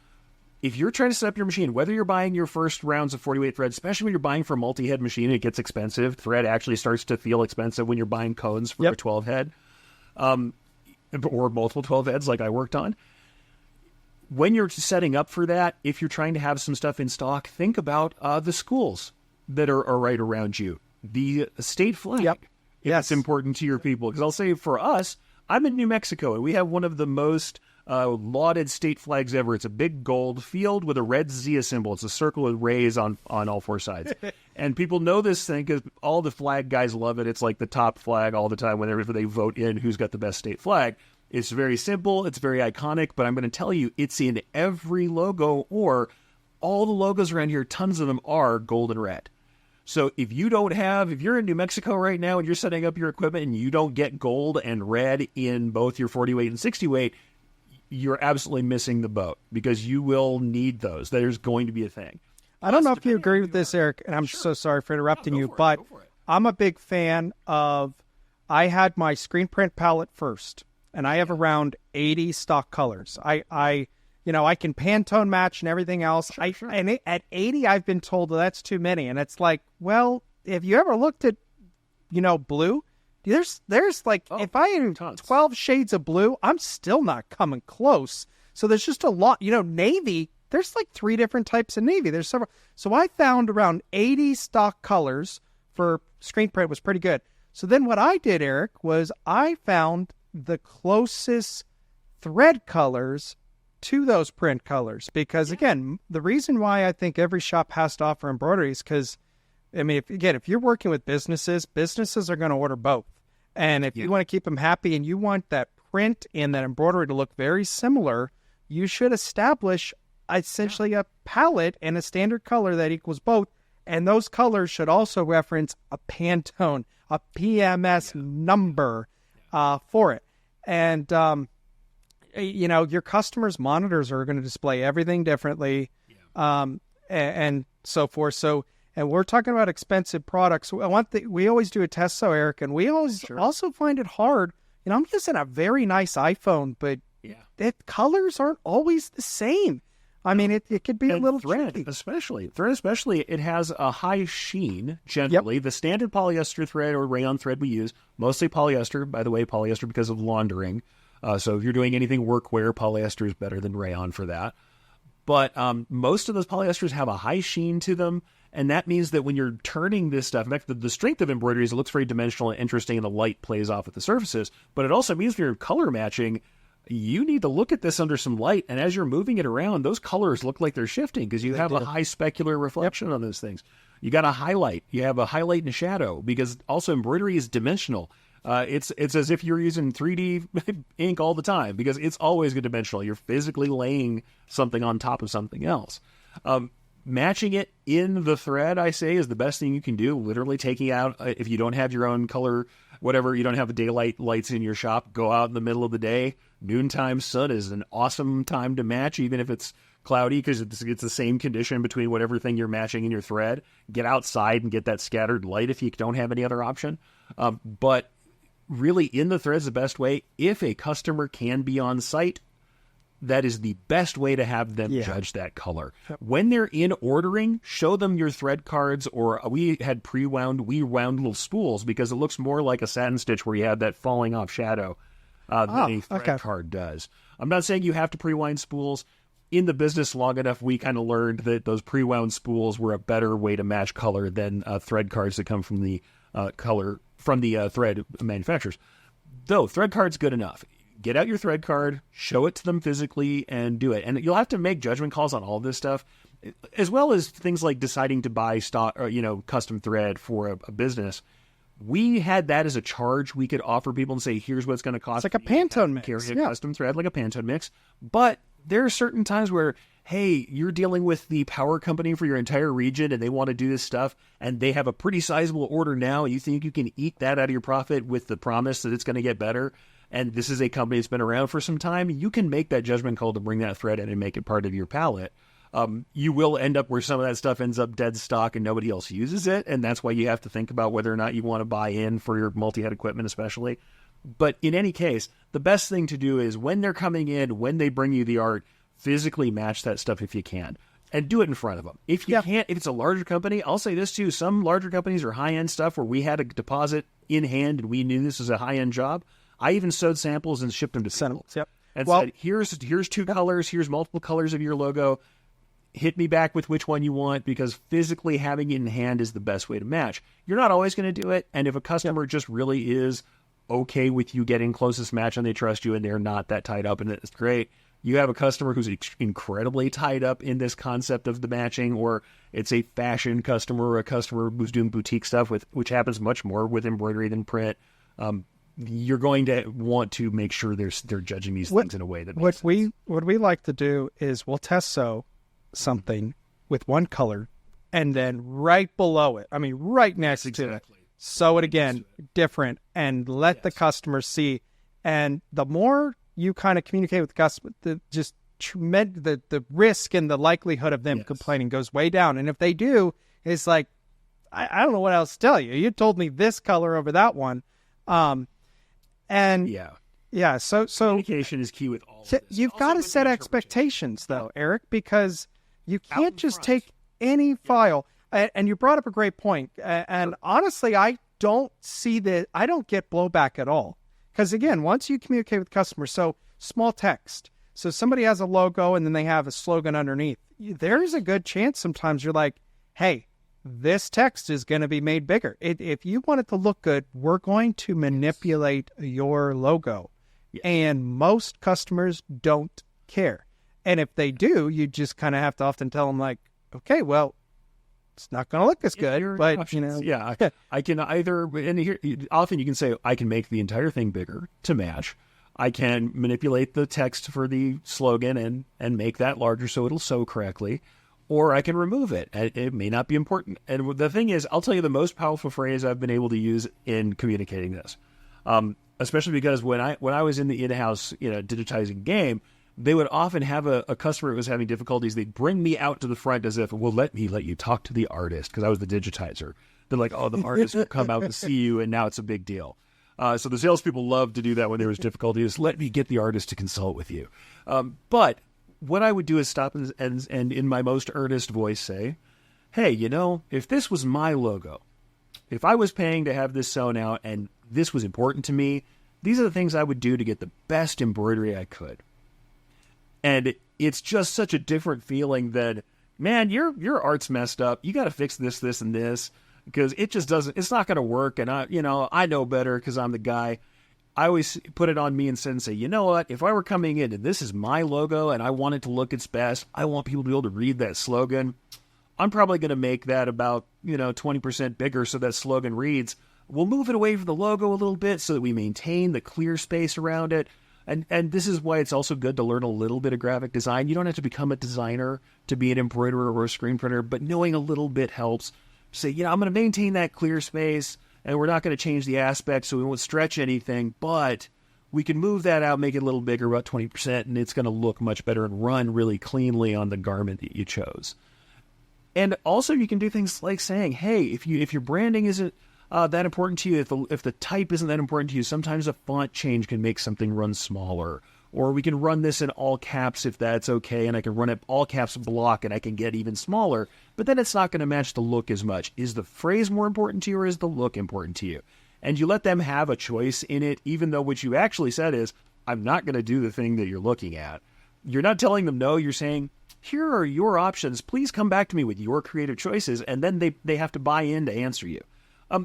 If you're trying to set up your machine, whether you're buying your first rounds of 40 weight thread, especially when you're buying for a multi-head machine, it gets expensive. Thread actually starts to feel expensive when you're buying cones for a 12 head, or multiple 12 heads like I worked on. When you're setting up for that, if you're trying to have some stuff in stock, think about the schools that are right around you. The state flag. It's important to your people. Because I'll say for us, I'm in New Mexico, and we have one of the most lauded state flags ever. It's a big gold field with a red Zia symbol. It's a circle with rays on all four sides. And people know this thing because all the flag guys love it. It's like the top flag all the time whenever they vote in who's got the best state flag. It's very simple. It's very iconic. But I'm going to tell you, it's in every logo, or all the logos around here, tons of them are gold and red. So if you're in New Mexico right now and you're setting up your equipment and you don't get gold and red in both your 40 weight and 60 weight, you're absolutely missing the boat, because you will need those. There's going to be a thing. I don't know if you agree with this, Eric, and I'm so sorry for interrupting you, but I'm a big fan of, I had my screen print palette first, and I have around 80 stock colors. I can Pantone match and everything else. And at 80, I've been told that's too many. And it's like, well, if you ever looked at, blue, there's like, if I had 12 shades of blue, I'm still not coming close. So there's just a lot, navy, there's like 3 different types of navy. There's several. So I found around 80 stock colors for screen print was pretty good. So then what I did, Eric, was I found the closest thread colors to those print colors, because again, the reason why I think every shop has to offer embroidery is because, if you're working with businesses are going to order both. And if you want to keep them happy and you want that print and that embroidery to look very similar, you should establish essentially a palette and a standard color that equals both. And those colors should also reference a Pantone, a PMS number for it. And your customers' monitors are going to display everything differently, and so forth. So, and we're talking about expensive products. We always do a test, so Eric, and we always also find it hard. I'm using a very nice iPhone, but the colors aren't always the same. I mean, it could be a little thread, tricky. especially, it has a high sheen. Generally, the standard polyester thread or rayon thread we use, mostly polyester. By the way, polyester because of laundering. So if you're doing anything workwear, polyester is better than rayon for that. But most of those polyesters have a high sheen to them, and that means that when you're turning this stuff, in fact, the strength of embroidery is it looks very dimensional and interesting, and the light plays off at the surfaces. But it also means when you're color matching, you need to look at this under some light, and as you're moving it around, those colors look like they're shifting because you have a high specular reflection on those things. You got a highlight. You have a highlight and a shadow because also embroidery is dimensional. It's as if you're using 3D ink all the time because it's always good dimensional. You're physically laying something on top of something else. Matching it in the thread, I say, is the best thing you can do. Literally taking out, if you don't have your own color, whatever, you don't have daylight lights in your shop, go out in the middle of the day. Noontime sun is an awesome time to match, even if it's cloudy, because it's the same condition between whatever thing you're matching in your thread. Get outside and get that scattered light if you don't have any other option. But really, in the thread is the best way. If a customer can be on site, that is the best way to have them judge that color. When they're in ordering, show them your thread cards, or we wound little spools because it looks more like a satin stitch where you have that falling off shadow than a thread card does. I'm not saying you have to pre-wind spools. In the business long enough, we kind of learned that those pre-wound spools were a better way to match color than thread cards that come from the thread manufacturers. Though thread card's good enough. Get out your thread card, show it to them physically, and do it. And you'll have to make judgment calls on all this stuff, as well as things like deciding to buy stock or custom thread for a business. We had that as a charge we could offer people and say, here's what it's going to cost. It's like a Pantone mix. Carry a custom thread like a Pantone mix. But there are certain times where, hey, you're dealing with the power company for your entire region and they want to do this stuff and they have a pretty sizable order now. You think you can eke that out of your profit with the promise that it's going to get better. And this is a company that's been around for some time. You can make that judgment call to bring that thread in and make it part of your palette. You will end up where some of that stuff ends up dead stock and nobody else uses it. And that's why you have to think about whether or not you want to buy in for your multi-head equipment especially. But in any case, the best thing to do is when they're coming in, when they bring you the art, physically match that stuff if you can. And do it in front of them. If you can't, if it's a larger company, I'll say this too. Some larger companies are high-end stuff where we had a deposit in hand and we knew this was a high-end job. I even sewed samples and shipped them to people. And said, here's two colors, here's multiple colors of your logo. Hit me back with which one you want, because physically having it in hand is the best way to match. You're not always going to do it, and if a customer just really is okay with you getting closest match and they trust you and they're not that tied up and it's great. You have a customer who's incredibly tied up in this concept of the matching, or it's a fashion customer or a customer who's doing boutique stuff, which happens much more with embroidery than print. You're going to want to make sure they're judging these things in a way that makes sense. What we like to do is we'll test sew something with one color, and then right below it, right next to it, sew it again, different, and let the customer see. And the more you kind of communicate with the customer, the risk and the likelihood of them complaining goes way down. And if they do, it's like, I don't know what else to tell you. You told me this color over that one. So communication is key with all of this. You've got to set expectations, though, Eric, because you can't just take any file. And you brought up a great point. And honestly, I don't get blowback at all. Because again, once you communicate with customers, so small text. So somebody has a logo and then they have a slogan underneath. There's a good chance sometimes you're like, hey, this text is going to be made bigger. If you want it to look good, we're going to manipulate your logo. Yes. And most customers don't care. And if they do, you just kind of have to often tell them like, okay, well, it's not going to look as good, but I can either, and here, often you can say, I can make the entire thing bigger to match. I can manipulate the text for the slogan and make that larger so it'll sew correctly, or I can remove it. It may not be important. And the thing is, I'll tell you the most powerful phrase I've been able to use in communicating this. especially because when I was in the in-house, digitizing game, they would often have a customer who was having difficulties. They'd bring me out to the front as if, well, let you talk to the artist, because I was the digitizer. They're like, oh, the artist will come out to see you, and now it's a big deal. So the salespeople love to do that when there was difficulties. Let me get the artist to consult with you. But what I would do is stop and in my most earnest voice say, hey, if this was my logo, if I was paying to have this sewn out and this was important to me, these are the things I would do to get the best embroidery I could. And it's just such a different feeling than, man, your art's messed up. You got to fix this, this, and this, because it just doesn't. It's not going to work. And I know better because I'm the guy. I always put it on me instead and say, you know what? If I were coming in and this is my logo and I want it to look its best, I want people to be able to read that slogan. I'm probably going to make that about 20% bigger so that slogan reads. We'll move it away from the logo a little bit so that we maintain the clear space around it. And this is why it's also good to learn a little bit of graphic design. You don't have to become a designer to be an embroiderer or a screen printer, but knowing a little bit helps. Say, I'm going to maintain that clear space, and we're not going to change the aspects so we won't stretch anything, but we can move that out, make it a little bigger, about 20%, and it's going to look much better and run really cleanly on the garment that you chose. And also you can do things like saying, hey, if your branding isn't that important to you, if the type isn't that important to you, sometimes a font change can make something run smaller. Or we can run this in all caps if that's okay, and I can run it all caps block and I can get even smaller, but then it's not going to match the look as much. Is the phrase more important to you or is the look important to you? And you let them have a choice in it, even though what you actually said is, I'm not going to do the thing that you're looking at. You're not telling them no, you're saying, here are your options. Please come back to me with your creative choices, and then they have to buy in to answer you.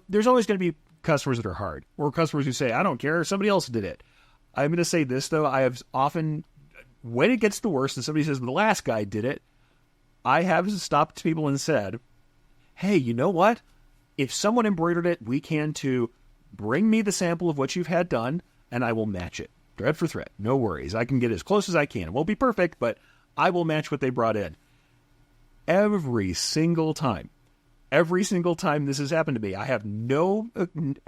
There's always going to be customers that are hard, or customers who say, I don't care, somebody else did it. I'm going to say this, though. I have often, when it gets the worst and somebody says, the last guy did it, I have stopped people and said, hey, you know what? If someone embroidered it, we can too. Bring me the sample of what you've had done, and I will match it. Thread for thread. No worries. I can get as close as I can. It won't be perfect, but I will match what they brought in. Every single time this has happened to me, I have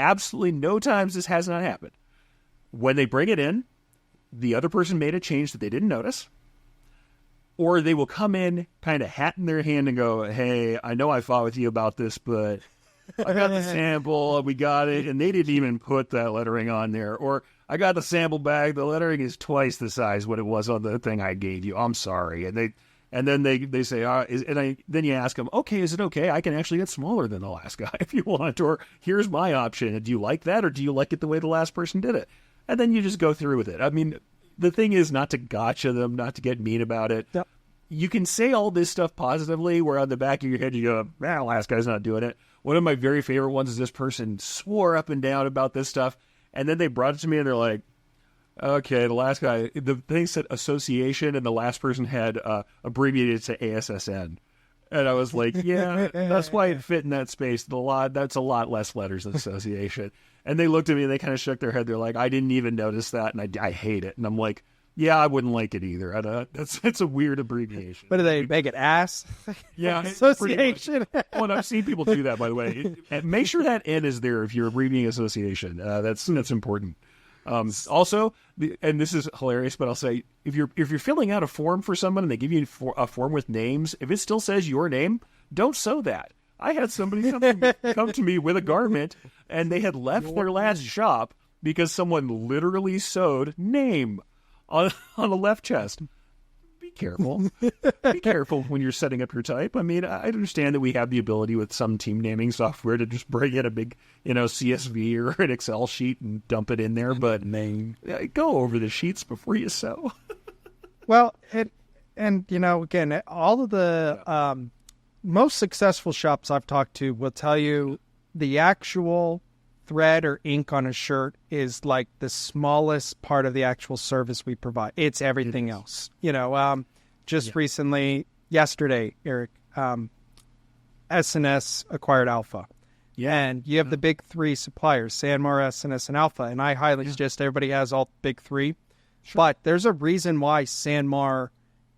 absolutely no times this has not happened. When they bring it in, the other person made a change that they didn't notice, or they will come in, kind of hat in their hand and go, hey, I know I fought with you about this, but I got the sample, we got it, and they didn't even put that lettering on there. Or I got the sample bag, the lettering is twice the size what it was on the thing I gave you. I'm sorry. And then they say, then you ask them, okay, is it okay? I can actually get smaller than the last guy if you want, or here's my option. Do you like that, or do you like it the way the last person did it? And then you just go through with it. I mean, the thing is not to gotcha them, not to get mean about it. Yep. You can say all this stuff positively, where on the back of your head you go, last guy's not doing it. One of my very favorite ones is this person swore up and down about this stuff, and then they brought it to me and they're like, okay, the last guy, the thing said association, and the last person had abbreviated to ASSN. And I was like, yeah, that's why it fit in that space. That's a lot less letters than association. And they looked at me and they kind of shook their head. They're like, I didn't even notice that, and I hate it. And I'm like, yeah, I wouldn't like it either. That's a weird abbreviation. But do they make it ass? Yeah, association. Well, and I've seen people do that, by the way. And make sure that N is there if you're abbreviating association. That's important. Also, and this is hilarious, but I'll say, if you're filling out a form for someone and they give you a form with names, if it still says your name, don't sew that. I had somebody come to me with a garment, and they had left their last shop because someone literally sewed name on the left chest. Be careful. Be careful when you're setting up your type. I mean, I understand that we have the ability with some team naming software to just bring in a big, CSV or an Excel sheet and dump it in there, but go over the sheets before you sew. Well, again, all of the most successful shops I've talked to will tell you the actual thread or ink on a shirt is like the smallest part of the actual service we provide. It's everything else. Recently, yesterday, Eric, S&S acquired Alpha. Yeah. And you have the big three suppliers, Sanmar, S&S, and Alpha. And I highly suggest everybody has all big three. Sure. But there's a reason why Sanmar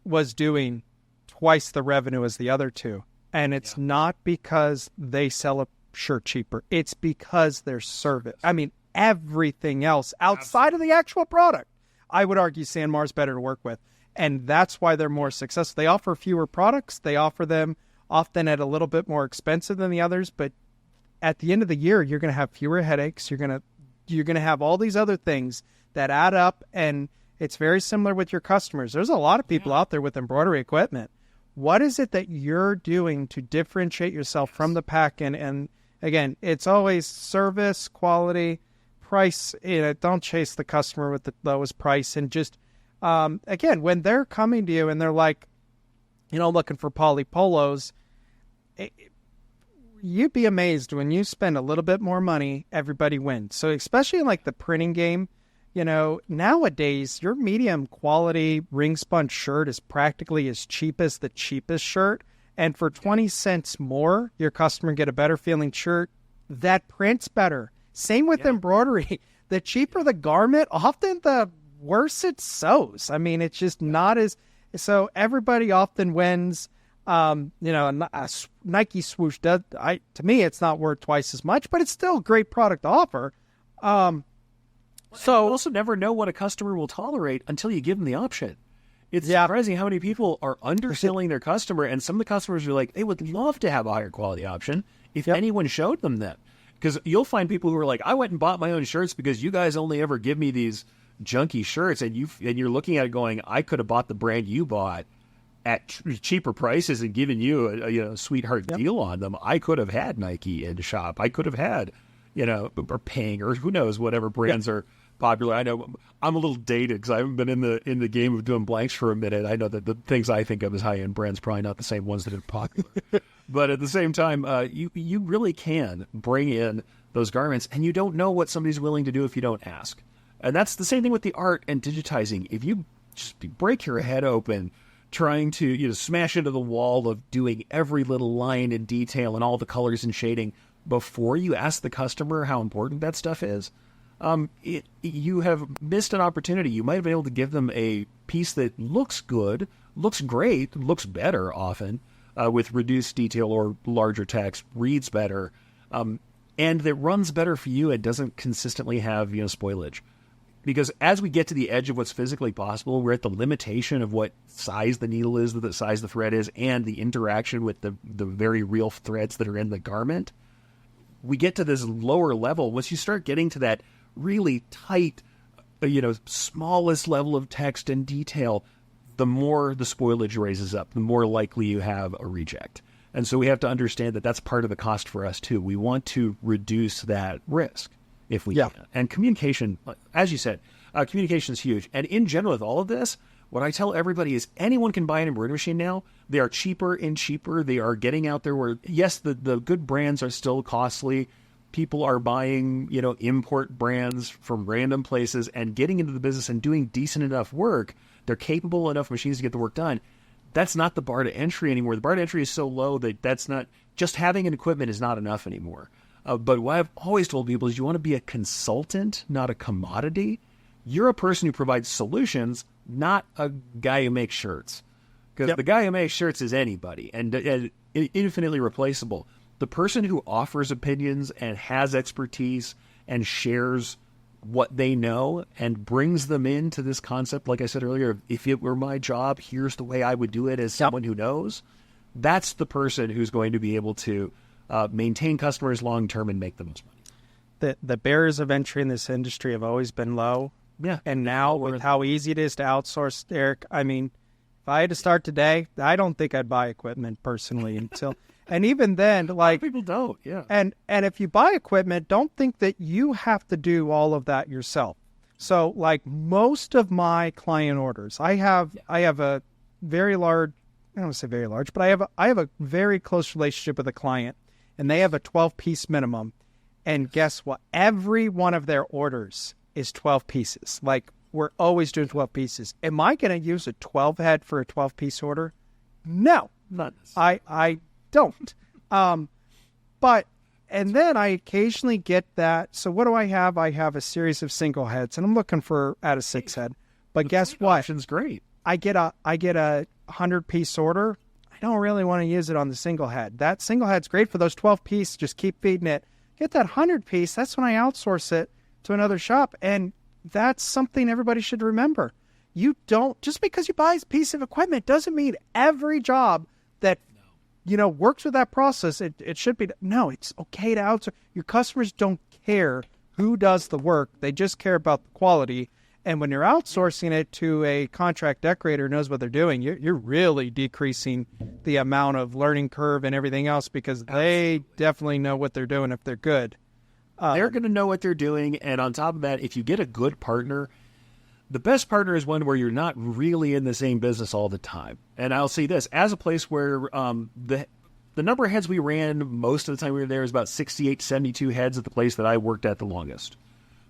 was doing twice the revenue as the other two. And it's not because they sell a shirt cheaper. It's because their service. I mean, everything else outside of the actual product. I would argue Sanmar is better to work with. And that's why they're more successful. They offer fewer products. They offer them often at a little bit more expensive than the others. But at the end of the year, you're going to have fewer headaches. You're going to have all these other things that add up. And it's very similar with your customers. There's a lot of people out there with embroidery equipment. What is it that you're doing to differentiate yourself from the pack? And again, it's always service, quality, price. Don't chase the customer with the lowest price. And just, again, when they're coming to you and they're like, looking for poly polos, you'd be amazed when you spend a little bit more money, everybody wins. So especially in like the printing game, nowadays your medium quality ring spun shirt is practically as cheap as the cheapest shirt. And for 20 cents more, your customer get a better feeling shirt that prints better. Same with embroidery. The cheaper the garment, often the worse it sews. I mean, it's just not as... So everybody often wins. A Nike swoosh does. To me, it's not worth twice as much, but it's still a great product to offer. So you also never know what a customer will tolerate until you give them the option. It's surprising how many people are underselling their customer, and some of the customers are like, they would love to have a higher quality option if anyone showed them that. Because you'll find people who are like, I went and bought my own shirts because you guys only ever give me these junky shirts, and you're looking at it going, I could have bought the brand you bought at cheaper prices and given you a sweetheart deal on them. I could have had Nike in the shop. I could have had, or Ping, or who knows, whatever brands are popular. I know I'm a little dated because I haven't been in the game of doing blanks for a minute. I know that the things I think of as high-end brands probably not the same ones that are popular. But at the same time, you really can bring in those garments, and you don't know what somebody's willing to do if you don't ask. And that's the same thing with the art and digitizing. If you just break your head open trying to smash into the wall of doing every little line in detail and all the colors and shading before you ask the customer how important that stuff is, you have missed an opportunity. You might have been able to give them a piece that looks good, looks great, looks better often with reduced detail or larger text, reads better, and that runs better for you and doesn't consistently have spoilage. Because as we get to the edge of what's physically possible, we're at the limitation of what size the needle is, the size the thread is, and the interaction with the very real threads that are in the garment. We get to this lower level. Once you start getting to that really tight, smallest level of text and detail, the more the spoilage raises up, the more likely you have a reject. And so we have to understand that that's part of the cost for us too. We want to reduce that risk if we can. And communication, as you said, communication is huge. And in general, with all of this, what I tell everybody is anyone can buy an embroidery machine now. They are cheaper and cheaper. They are getting out there where, yes, the good brands are still costly. People are buying, import brands from random places and getting into the business and doing decent enough work. They're capable enough machines to get the work done. That's not the bar to entry anymore. The bar to entry is so low that that's not, just having an equipment is not enough anymore. But what I've always told people is you want to be a consultant, not a commodity. You're a person who provides solutions, not a guy who makes shirts. Because the guy who makes shirts is anybody and infinitely replaceable. The person who offers opinions and has expertise and shares what they know and brings them into this concept, like I said earlier, if it were my job, here's the way I would do it as someone who knows. That's the person who's going to be able to maintain customers long-term and make the most money. The barriers of entry in this industry have always been low. Yeah. And now with how easy it is to outsource, Eric, I mean, if I had to start today, I don't think I'd buy equipment personally until... And even then, like... people don't, yeah. And if you buy equipment, don't think that you have to do all of that yourself. So, like most of my client orders, I have a very large... I don't want to say very large, but I have a very close relationship with a client, and they have a 12-piece minimum. And guess what? Every one of their orders is 12 pieces. Like, we're always doing 12 pieces. Am I going to use a 12-head for a 12-piece order? No. Not I don't. But, and then I occasionally get that. So what do I have? I have a series of single heads, and I'm looking for at a 6-head. But guess what? Option's great. I get a 100-piece order. I don't really want to use it on the single head. That single head's great for those 12 piece. Just keep feeding it. Get that 100-piece. That's when I outsource it. to another shop. And that's something everybody should remember. You don't, just because you buy a piece of equipment doesn't mean every job that, works with that process, it should be. No, it's okay to outsource. Your customers don't care who does the work. They just care about the quality. And when you're outsourcing it to a contract decorator who knows what they're doing, you're really decreasing the amount of learning curve and everything else, because they definitely know what they're doing if they're good. They're going to know what they're doing. And on top of that, if you get a good partner, the best partner is one where you're not really in the same business all the time. And I'll say this, as a place where the number of heads we ran most of the time we were there is about 68, 72 heads at the place that I worked at the longest.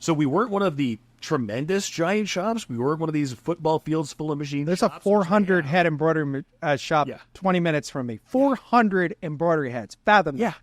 So we weren't one of the tremendous giant shops. We weren't one of these football fields full of machines. There's a 400 head embroidery shop 20 minutes from me. 400 embroidery heads. Fathom that.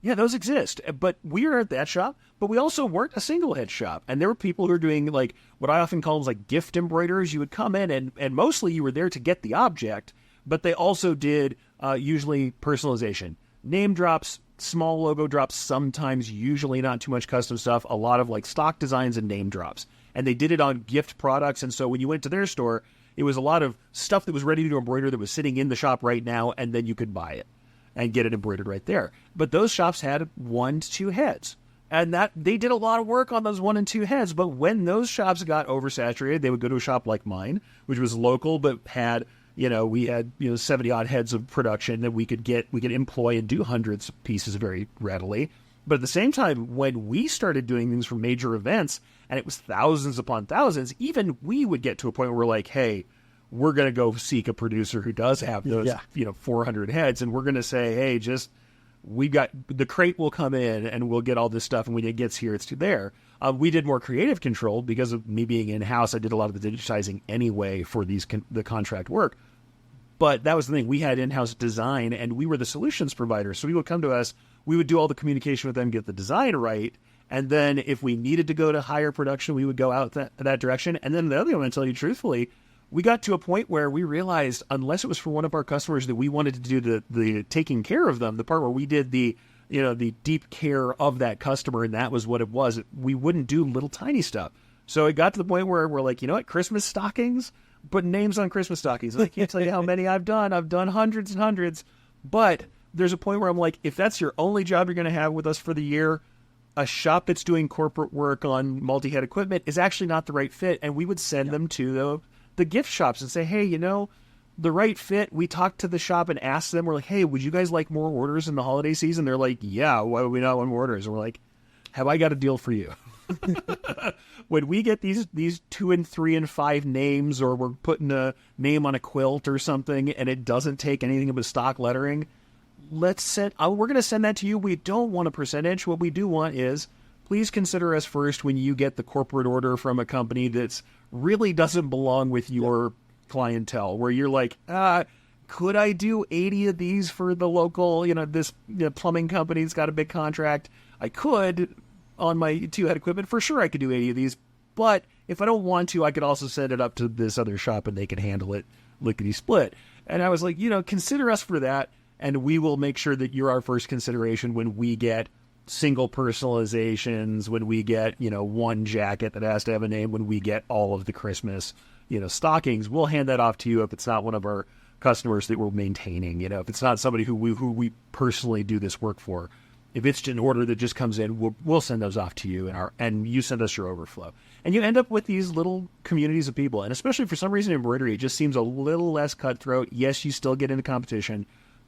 Yeah, those exist. But we were at that shop, but we also weren't a single head shop. And there were people who were doing like what I often call like gift embroiderers. You would come in and mostly you were there to get the object, but they also did usually personalization. Name drops, small logo drops, sometimes, usually not too much custom stuff, a lot of like stock designs and name drops. And they did it on gift products. And so when you went to their store, it was a lot of stuff that was ready to embroider that was sitting in the shop right now, and then you could buy it and get it embroidered right there. But those shops had 1 to 2 heads. And that they did a lot of work on those 1 and 2 heads. But when those shops got oversaturated, they would go to a shop like mine, which was local, but had, we had, 70 odd heads of production that we could employ and do hundreds of pieces very readily. But at the same time, when we started doing things for major events, and it was thousands upon thousands, even we would get to a point where we're like, hey, we're going to go seek a producer who does have those, 400 heads. And we're going to say, hey, we got the crate will come in and we'll get all this stuff. And when it gets here, it's there. We did more creative control because of me being in-house. I did a lot of the digitizing anyway for the contract work. But that was the thing. We had in-house design and we were the solutions provider. So we would come to us, we would do all the communication with them, get the design right. And then if we needed to go to higher production, we would go out that direction. And then the other one, to tell you truthfully, we got to a point where we realized, unless it was for one of our customers that we wanted to do the taking care of them, the part where we did the deep care of that customer, and that was what it was, we wouldn't do little tiny stuff. So it got to the point where we're like, Christmas stockings, put names on Christmas stockings. I can't tell you how many I've done. I've done hundreds and hundreds. But there's a point where I'm like, if that's your only job you're going to have with us for the year, a shop that's doing corporate work on multi-head equipment is actually not the right fit. And we would send them to the gift shops and say, hey, the right fit. We talked to the shop and asked them, we're like, hey, would you guys like more orders in the holiday season? They're like, yeah, why would we not want more orders? And we're like, have I got a deal for you? When we get these 2 and 3 and 5 names, or we're putting a name on a quilt or something, and it doesn't take anything but stock lettering, we're going to send that to you. We don't want a percentage. What we do want is, please consider us first when you get the corporate order from a company that's really doesn't belong with your clientele, where you're like, could I do 80 of these for the local, this plumbing company's got a big contract. I could on my 2-head equipment. For sure I could do 80 of these. But if I don't want to, I could also send it up to this other shop and they can handle it lickety-split. And I was like, consider us for that. And we will make sure that you're our first consideration when we get single personalizations, when we get, one jacket that has to have a name, when we get all of the Christmas, stockings. We'll hand that off to you if it's not one of our customers that we're maintaining, if it's not somebody who we personally do this work for. If it's an order that just comes in, we'll send those off to you, and you send us your overflow. And you end up with these little communities of people. And especially for some reason, embroidery, it just seems a little less cutthroat. Yes, you still get into competition.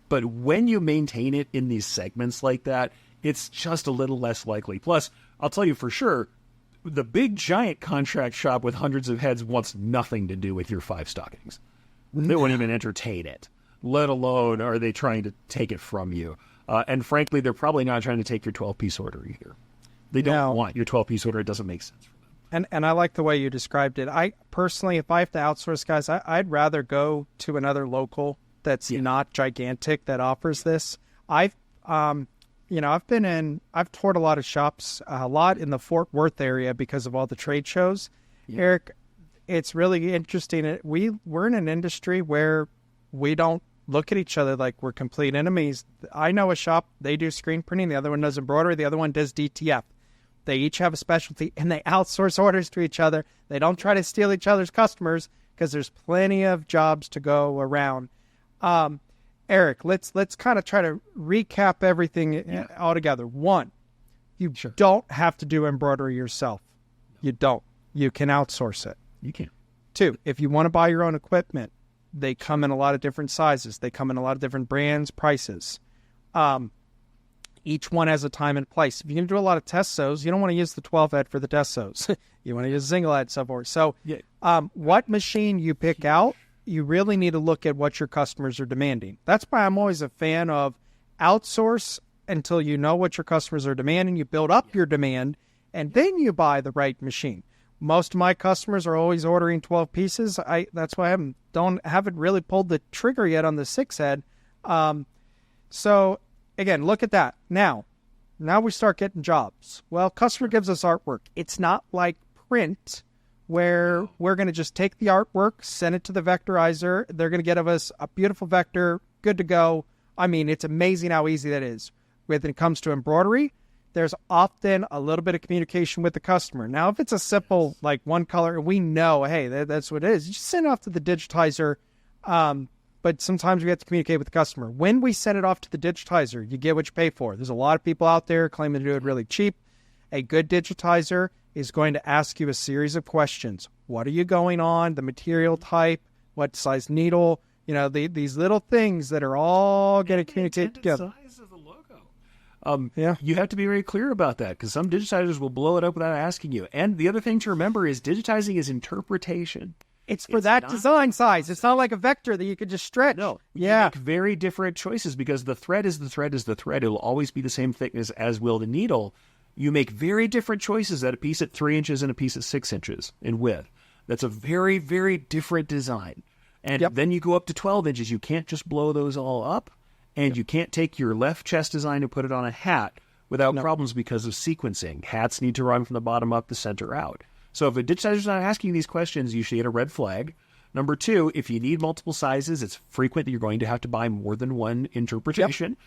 But when you maintain it in these segments like that, it's just a little less likely. Plus, I'll tell you for sure, the big giant contract shop with hundreds of heads wants nothing to do with your 5 stockings. They won't even entertain it, let alone are they trying to take it from you. And frankly, they're probably not trying to take your 12-piece order either. They don't want your 12-piece order. It doesn't make sense for them. And I like the way you described it. I personally, if I have to outsource guys, I'd rather go to another local that's not gigantic that offers this. I've toured a lot of shops, a lot in the Fort Worth area because of all the trade shows. Yeah. Eric, it's really interesting. We're in an industry where we don't look at each other like we're complete enemies. I know a shop, they do screen printing. The other one does embroidery. The other one does DTF. They each have a specialty, and they outsource orders to each other. They don't try to steal each other's customers because there's plenty of jobs to go around. Eric, let's kind of try to recap everything all together. One, you don't have to do embroidery yourself. You don't. You can outsource it. You can. Two, if you want to buy your own equipment, they come in a lot of different sizes. They come in a lot of different brands, prices. Each one has a time and place. If you're going to do a lot of test sews, you don't want to use the 12 head for the test sews. You want to use single head, so forth. So what machine you pick out, you really need to look at what your customers are demanding. That's why I'm always a fan of outsource until you know what your customers are demanding. You build up your demand, and then you buy the right machine. Most of my customers are always ordering 12 pieces. That's why I haven't really pulled the trigger yet on the 6 head. So again, look at that. Now we start getting jobs. Well, customer gives us artwork. It's not like print where we're going to just take the artwork, send it to the vectorizer. They're going to get us a beautiful vector, good to go. I mean, it's amazing how easy that is. When it comes to embroidery, there's often a little bit of communication with the customer. Now, if it's a simple, like one color, we know, hey, that's what it is. You just send it off to the digitizer. But sometimes we have to communicate with the customer. When we send it off to the digitizer, you get what you pay for. There's a lot of people out there claiming to do it really cheap. A good digitizer is going to ask you a series of questions. What are you going on? The material type? What size needle? These little things that are all going to communicate together. Size of the logo. You have to be very clear about that because some digitizers will blow it up without asking you. And the other thing to remember is digitizing is interpretation. It's for that design size. It's not like a vector that you could just stretch. No. You make very different choices because the thread is the thread is the thread. It will always be the same thickness as will the needle. You make very different choices at a piece at 3 inches and a piece at 6 inches in width. That's a very, very different design. And then you go up to 12 inches. You can't just blow those all up. And you can't take your left chest design and put it on a hat without problems because of sequencing. Hats need to run from the bottom up, the center out. So if a digitizer's not asking these questions, you should get a red flag. Number 2, if you need multiple sizes, it's frequent that you're going to have to buy more than one interpretation.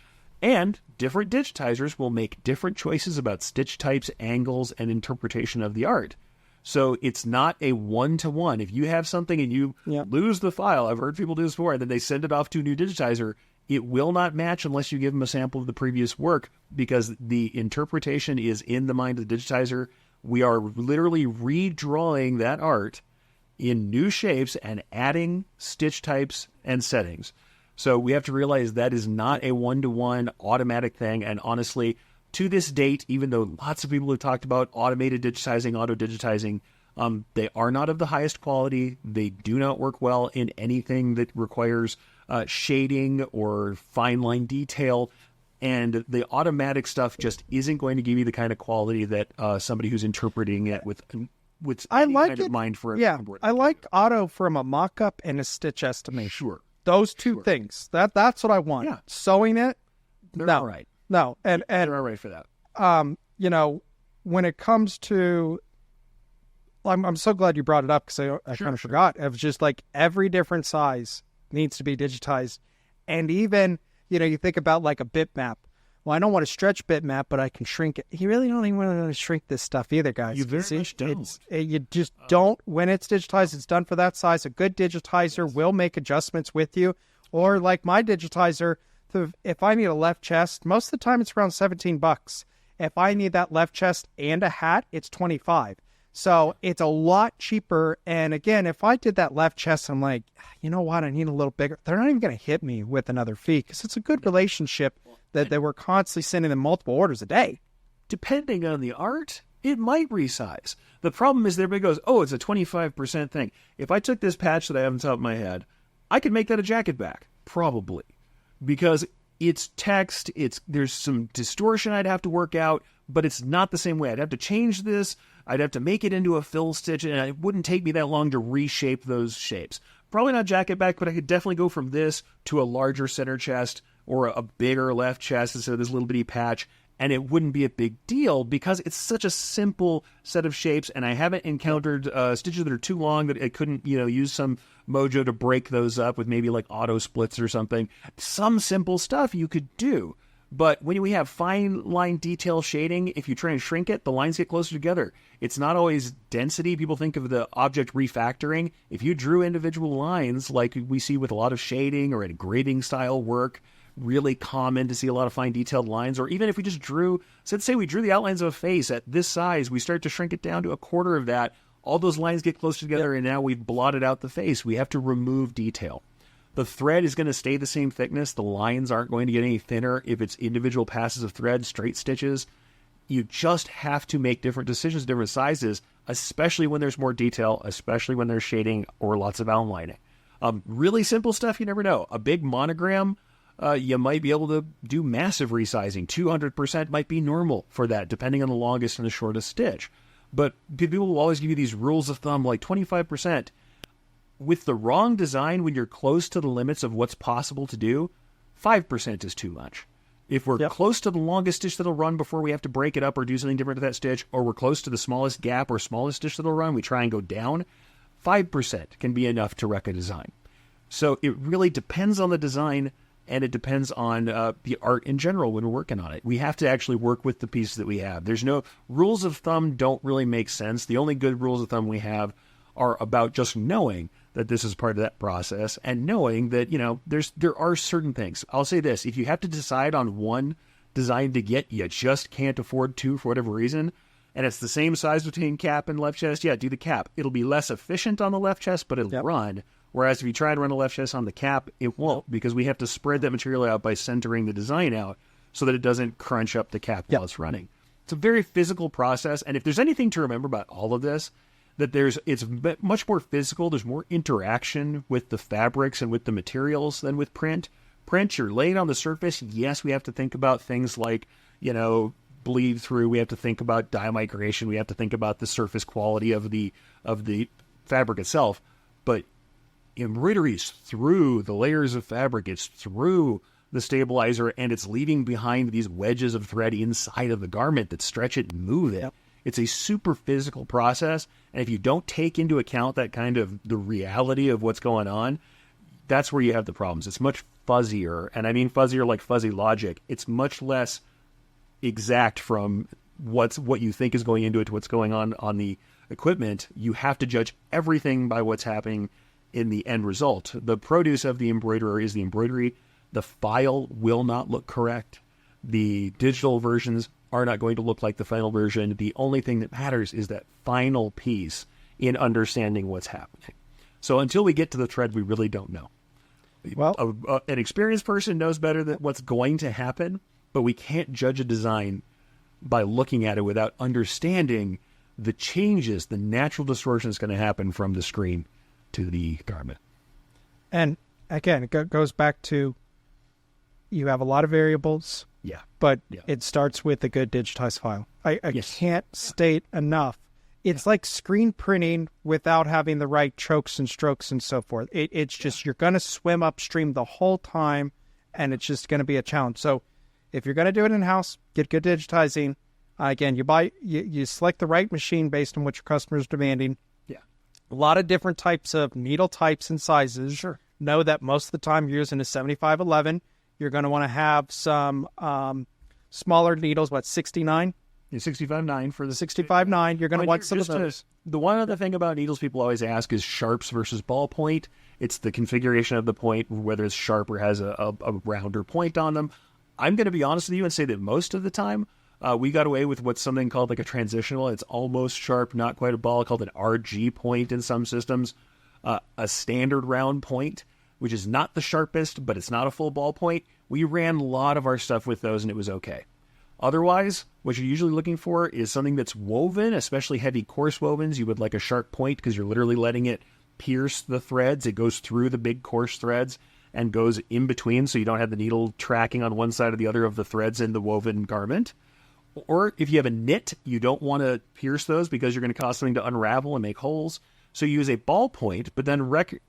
And different digitizers will make different choices about stitch types, angles, and interpretation of the art. So it's not a one-to-one. If you have something and you lose the file, I've heard people do this before, and then they send it off to a new digitizer, it will not match unless you give them a sample of the previous work because the interpretation is in the mind of the digitizer. We are literally redrawing that art in new shapes and adding stitch types and settings. So we have to realize that is not a one-to-one automatic thing. And honestly, to this date, even though lots of people have talked about automated digitizing, auto-digitizing, they are not of the highest quality. They do not work well in anything that requires shading or fine line detail. And the automatic stuff just isn't going to give you the kind of quality that somebody who's interpreting it with any kind of mind for it. Yeah, I like auto from a mock-up and a stitch estimation. Sure. Those two things. That's what I want. Yeah. Sewing it, they're all right. No, and they're all right for that. When it comes to, I'm so glad you brought it up because I kind of forgot. It was just like every different size needs to be digitized, and even you think about like a bitmap. Well, I don't want to stretch bitmap, but I can shrink it. You really don't even want to shrink this stuff either, guys. You very much don't. You just don't. When it's digitized, it's done for that size. A good digitizer will make adjustments with you. Or like my digitizer, if I need a left chest, most of the time it's around $17. If I need that left chest and a hat, it's $25. So it's a lot cheaper. And again, if I did that left chest, I'm like, you know what? I need a little bigger. They're not even going to hit me with another fee because it's a good relationship that they were constantly sending them multiple orders a day. Depending on the art, it might resize. The problem is everybody goes, oh, it's a 25% thing. If I took this patch that I have on top of my head, I could make that a jacket back. Probably. Because it's text, there's some distortion I'd have to work out, but it's not the same way. I'd have to change this, I'd have to make it into a fill stitch, and it wouldn't take me that long to reshape those shapes. Probably not jacket back, but I could definitely go from this to a larger center chest or a bigger left chest instead of this little bitty patch, and it wouldn't be a big deal because it's such a simple set of shapes, and I haven't encountered stitches that are too long that I couldn't, use some mojo to break those up with maybe like auto splits or something. Some simple stuff you could do, But when we have fine line detail shading, if you try and shrink it, the lines get closer together. It's not always density. People think of the object refactoring. If you drew individual lines like we see with a lot of shading or in grading style work, really common to see a lot of fine detailed lines. Or even if we just drew, so let's say we drew the outlines of a face at this size, we start to shrink it down to a quarter of that. All those lines get closer together, and now we've blotted out the face. We have to remove detail. The thread is going to stay the same thickness. The lines aren't going to get any thinner if it's individual passes of thread, straight stitches. You just have to make different decisions, different sizes, especially when there's more detail, especially when there's shading or lots of outlining. Really simple stuff, you never know. A big monogram, you might be able to do massive resizing. 200% might be normal for that, depending on the longest and the shortest stitch. But people will always give you these rules of thumb, like 25%. With the wrong design, when you're close to the limits of what's possible to do, 5% is too much. If we're close to the longest stitch that'll run before we have to break it up or do something different to that stitch, or we're close to the smallest gap or smallest stitch that'll run, we try and go down, 5% can be enough to wreck a design. So it really depends on the design, and it depends on the art in general when we're working on it. We have to actually work with the pieces that we have. There's no rules of thumb don't really make sense. The only good rules of thumb we have are about just knowing that this is part of that process and knowing that, there are certain things. I'll say this, if you have to decide on one design to get, you just can't afford two for whatever reason, and it's the same size between cap and left chest, do the cap. It'll be less efficient on the left chest, but it'll run. Whereas if you try to run a left chest on the cap, it won't, because we have to spread that material out by centering the design out so that it doesn't crunch up the cap while it's running. It's a very physical process, and if there's anything to remember about all of this, that it's much more physical. There's more interaction with the fabrics and with the materials than with print. Print, you're laying on the surface. Yes, we have to think about things like, bleed through. We have to think about dye migration. We have to think about the surface quality of the fabric itself. But embroidery is through the layers of fabric. It's through the stabilizer, and it's leaving behind these wedges of thread inside of the garment that stretch it and move it. It's a super physical process, and if you don't take into account that kind of the reality of what's going on, that's where you have the problems. It's much fuzzier, and I mean fuzzier like fuzzy logic. It's much less exact from what you think is going into it to what's going on the equipment. You have to judge everything by what's happening in the end result. The produce of the embroiderer is the embroidery. The file will not look correct. The digital versions are not going to look like the final version. The only thing that matters is that final piece in understanding what's happening. So until we get to the thread, we really don't know. Well, an experienced person knows better than what's going to happen, but we can't judge a design by looking at it without understanding the changes, the natural distortion that's going to happen from the screen to the garment. And again, it goes back to you have a lot of variables. But it starts with a good digitized file. I can't state enough. It's like screen printing without having the right chokes and strokes and so forth. It's just you're going to swim upstream the whole time, and it's just going to be a challenge. So if you're going to do it in-house, get good digitizing. Again, you select the right machine based on what your customer is demanding. A lot of different types of needle types and sizes. Sure. Know that most of the time you're using a 7511. You're going to want to have some smaller needles, 69? 65.9 for the 65.9. You're going to want some of those. The one other thing about needles people always ask is sharps versus ballpoint. It's the configuration of the point, whether it's sharp or has a rounder point on them. I'm going to be honest with you and say that most of the time, we got away with what's something called like a transitional. It's almost sharp, not quite a ball, called an RG point in some systems. A standard round point, which is not the sharpest, but it's not a full ball point. We ran a lot of our stuff with those, and it was okay. Otherwise, what you're usually looking for is something that's woven, especially heavy coarse wovens. You would like a sharp point because you're literally letting it pierce the threads. It goes through the big coarse threads and goes in between, so you don't have the needle tracking on one side or the other of the threads in the woven garment. Or if you have a knit, you don't want to pierce those because you're going to cause something to unravel and make holes. So you use a ballpoint, but then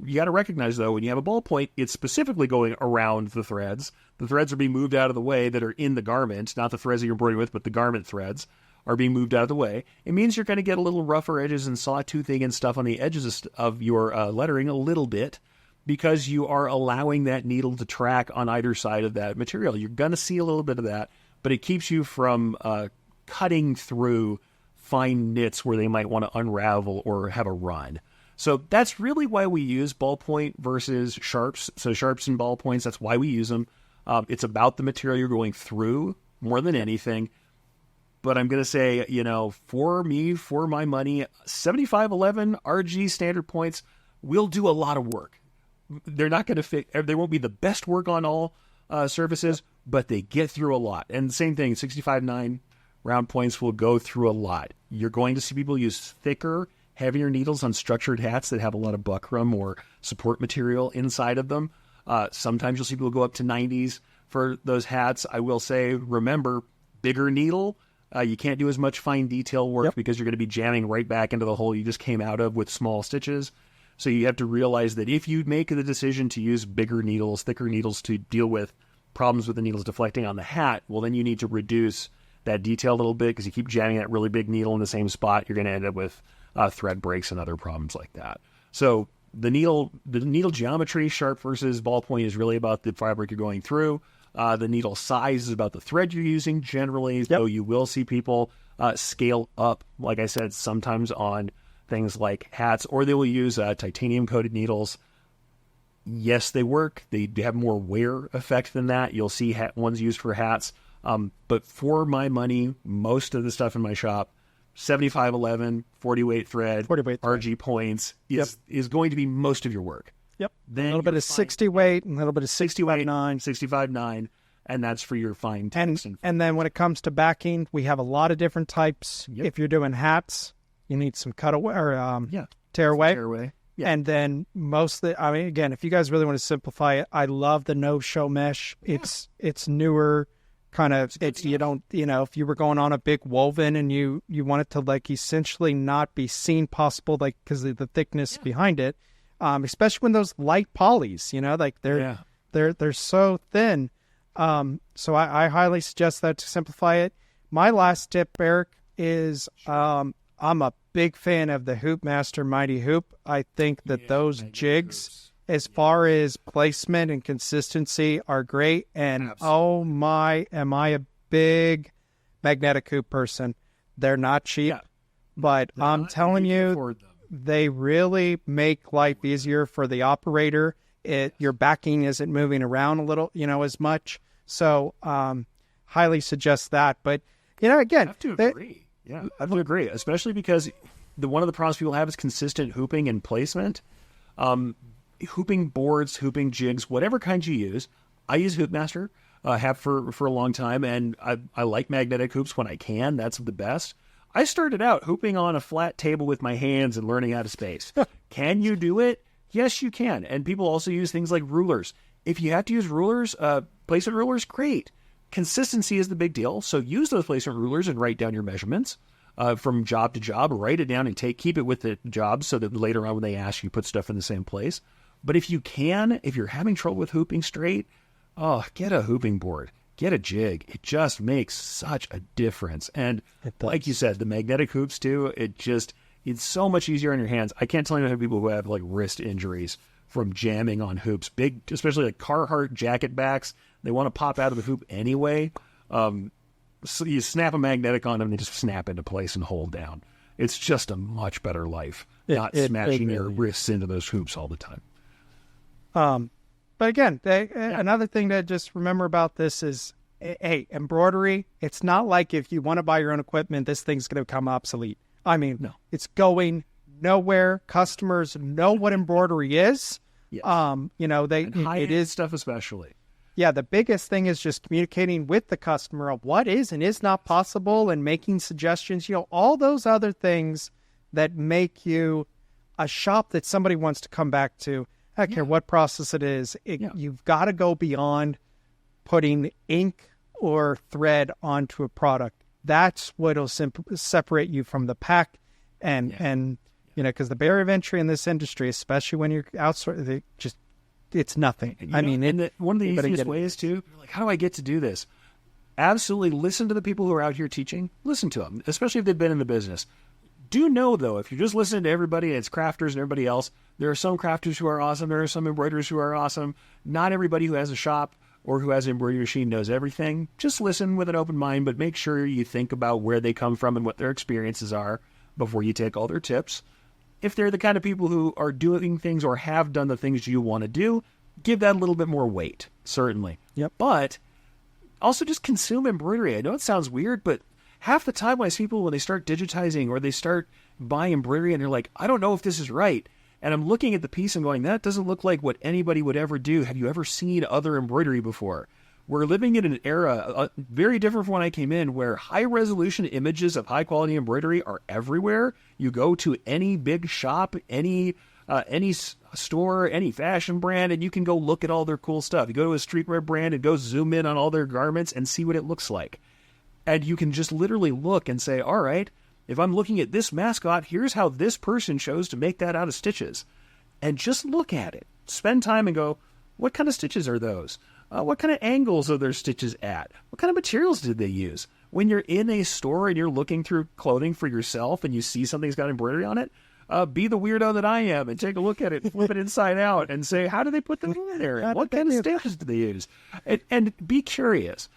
you got to recognize, though, when you have a ballpoint, it's specifically going around the threads. The threads are being moved out of the way that are in the garment, not the threads that you're embroidering with, but the garment threads are being moved out of the way. It means you're going to get a little rougher edges and sawtoothing and stuff on the edges of your lettering a little bit because you are allowing that needle to track on either side of that material. You're going to see a little bit of that, but it keeps you from cutting through fine knits where they might want to unravel or have a run. So that's really why we use ballpoint versus sharps. So sharps and ballpoints, that's why we use them. It's about the material you're going through more than anything. But I'm going to say, for me, for my money, 7511 RG standard points will do a lot of work. They're not going to fit. They won't be the best work on all surfaces, but they get through a lot. And the same thing, 65.9 round points will go through a lot. You're going to see people use thicker, heavier needles on structured hats that have a lot of buckram or support material inside of them. Sometimes you'll see people go up to 90s for those hats. I will say, remember, bigger needle. You can't do as much fine detail work because you're going to be jamming right back into the hole you just came out of with small stitches. So you have to realize that if you make the decision to use bigger needles, thicker needles to deal with problems with the needles deflecting on the hat, well, then you need to reduce that detail a little bit because you keep jamming that really big needle in the same spot, you're going to end up with thread breaks and other problems like that. So the needle geometry, sharp versus ballpoint, is really about the fabric you're going through. The needle size is about the thread you're using generally, though you will see people scale up, like I said, sometimes on things like hats, or they will use titanium-coated needles. Yes, they work. They have more wear effect than that. You'll see ones used for hats. But for my money, most of the stuff in my shop, 7511, 40-weight thread, RG points is going to be most of your work. Yep. Then a little bit of 60 weight and a little bit of 65.9, 65.9, and that's for your fine text. And then when it comes to backing, we have a lot of different types. Yep. If you're doing hats, you need some cutaway or tearaway. Tearaway. Yeah. And then mostly, again, if you guys really want to simplify it, I love the no-show mesh. It's newer, kind of. It's you don't if you were going on a big woven and you want it to like essentially not be seen possible, like because of the thickness behind it. Especially when those light polys, like they're so thin. So I highly suggest that to simplify it. My last tip, Eric, is I'm a big fan of the Hoopmaster Mighty Hoop. I think that those jigs, as far as placement and consistency, are great. And oh my, am I a big magnetic hoop person? They're not cheap, but I'm telling you, they really make life easier for the operator. Your backing isn't moving around a little, as much. So highly suggest that. But, again. I have to agree. Yeah, I would agree, especially because one of the problems people have is consistent hooping and placement. Hooping boards, hooping jigs, whatever kind you use. I use Hoopmaster, have for a long time, and I like magnetic hoops when I can. That's the best. I started out hooping on a flat table with my hands and learning how to space. Can you do it? Yes, you can. And people also use things like rulers. If you have to use rulers, placement rulers, great. Consistency is the big deal. So use those placement rulers and write down your measurements from job to job. Write it down and keep it with the job so that later on when they ask you, put stuff in the same place. But if you're having trouble with hooping straight, get a hooping board. Get a jig. It just makes such a difference. And like you said, the magnetic hoops too, it's so much easier on your hands. I can't tell you how many people who have like wrist injuries from jamming on hoops, big, especially like Carhartt jacket backs. They want to pop out of the hoop anyway. So you snap a magnetic on them, and they just snap into place and hold down. It's just a much better life, not smashing your wrists into those hoops all the time. But again, another thing to just remember about this is, hey, embroidery, it's not like if you want to buy your own equipment, this thing's going to become obsolete. No. It's going nowhere. Customers know what embroidery is. Yes. It is stuff especially. Yeah, the biggest thing is just communicating with the customer of what is and is not possible and making suggestions, all those other things that make you a shop that somebody wants to come back to. I don't care what process it is. You've got to go beyond putting ink or thread onto a product. That's what will separate you from the pack. And because the barrier of entry in this industry, especially when you're outsourcing, it's nothing. One of the easiest ways too, like, how do I get to do this? Absolutely listen to the people who are out here teaching. Listen to them, especially if they've been in the business. Do know, though, if you're just listening to everybody and it's crafters and everybody else, There are some crafters who are awesome. There are some embroiderers who are awesome. Not everybody who has a shop or who has an embroidery machine knows everything. Just listen with an open mind, but make sure you think about where they come from and what their experiences are before you take all their tips. If they're the kind of people who are doing things or have done the things you want to do, give that a little bit more weight, certainly. Yep. But also just consume embroidery. I know it sounds weird, but half the time I see people when they start digitizing or they start buying embroidery and they're like, I don't know if this is right. And I'm looking at the piece and going, that doesn't look like what anybody would ever do. Have you ever seen other embroidery before? We're living in an era very different from when I came in, where high-resolution images of high-quality embroidery are everywhere. You go to any big shop, any store, any fashion brand, and you can go look at all their cool stuff. You go to a streetwear brand and go zoom in on all their garments and see what it looks like. And you can just literally look and say, all right, if I'm looking at this mascot, here's how this person chose to make that out of stitches. And just look at it. Spend time and go, what kind of stitches are those? What kind of angles are their stitches at? What kind of materials did they use? When you're in a store and you're looking through clothing for yourself and you see something's got embroidery on it, be the weirdo that I am and take a look at it, flip it inside out and say, how do they put them in there? And what kind of stitches do they use? And be curious.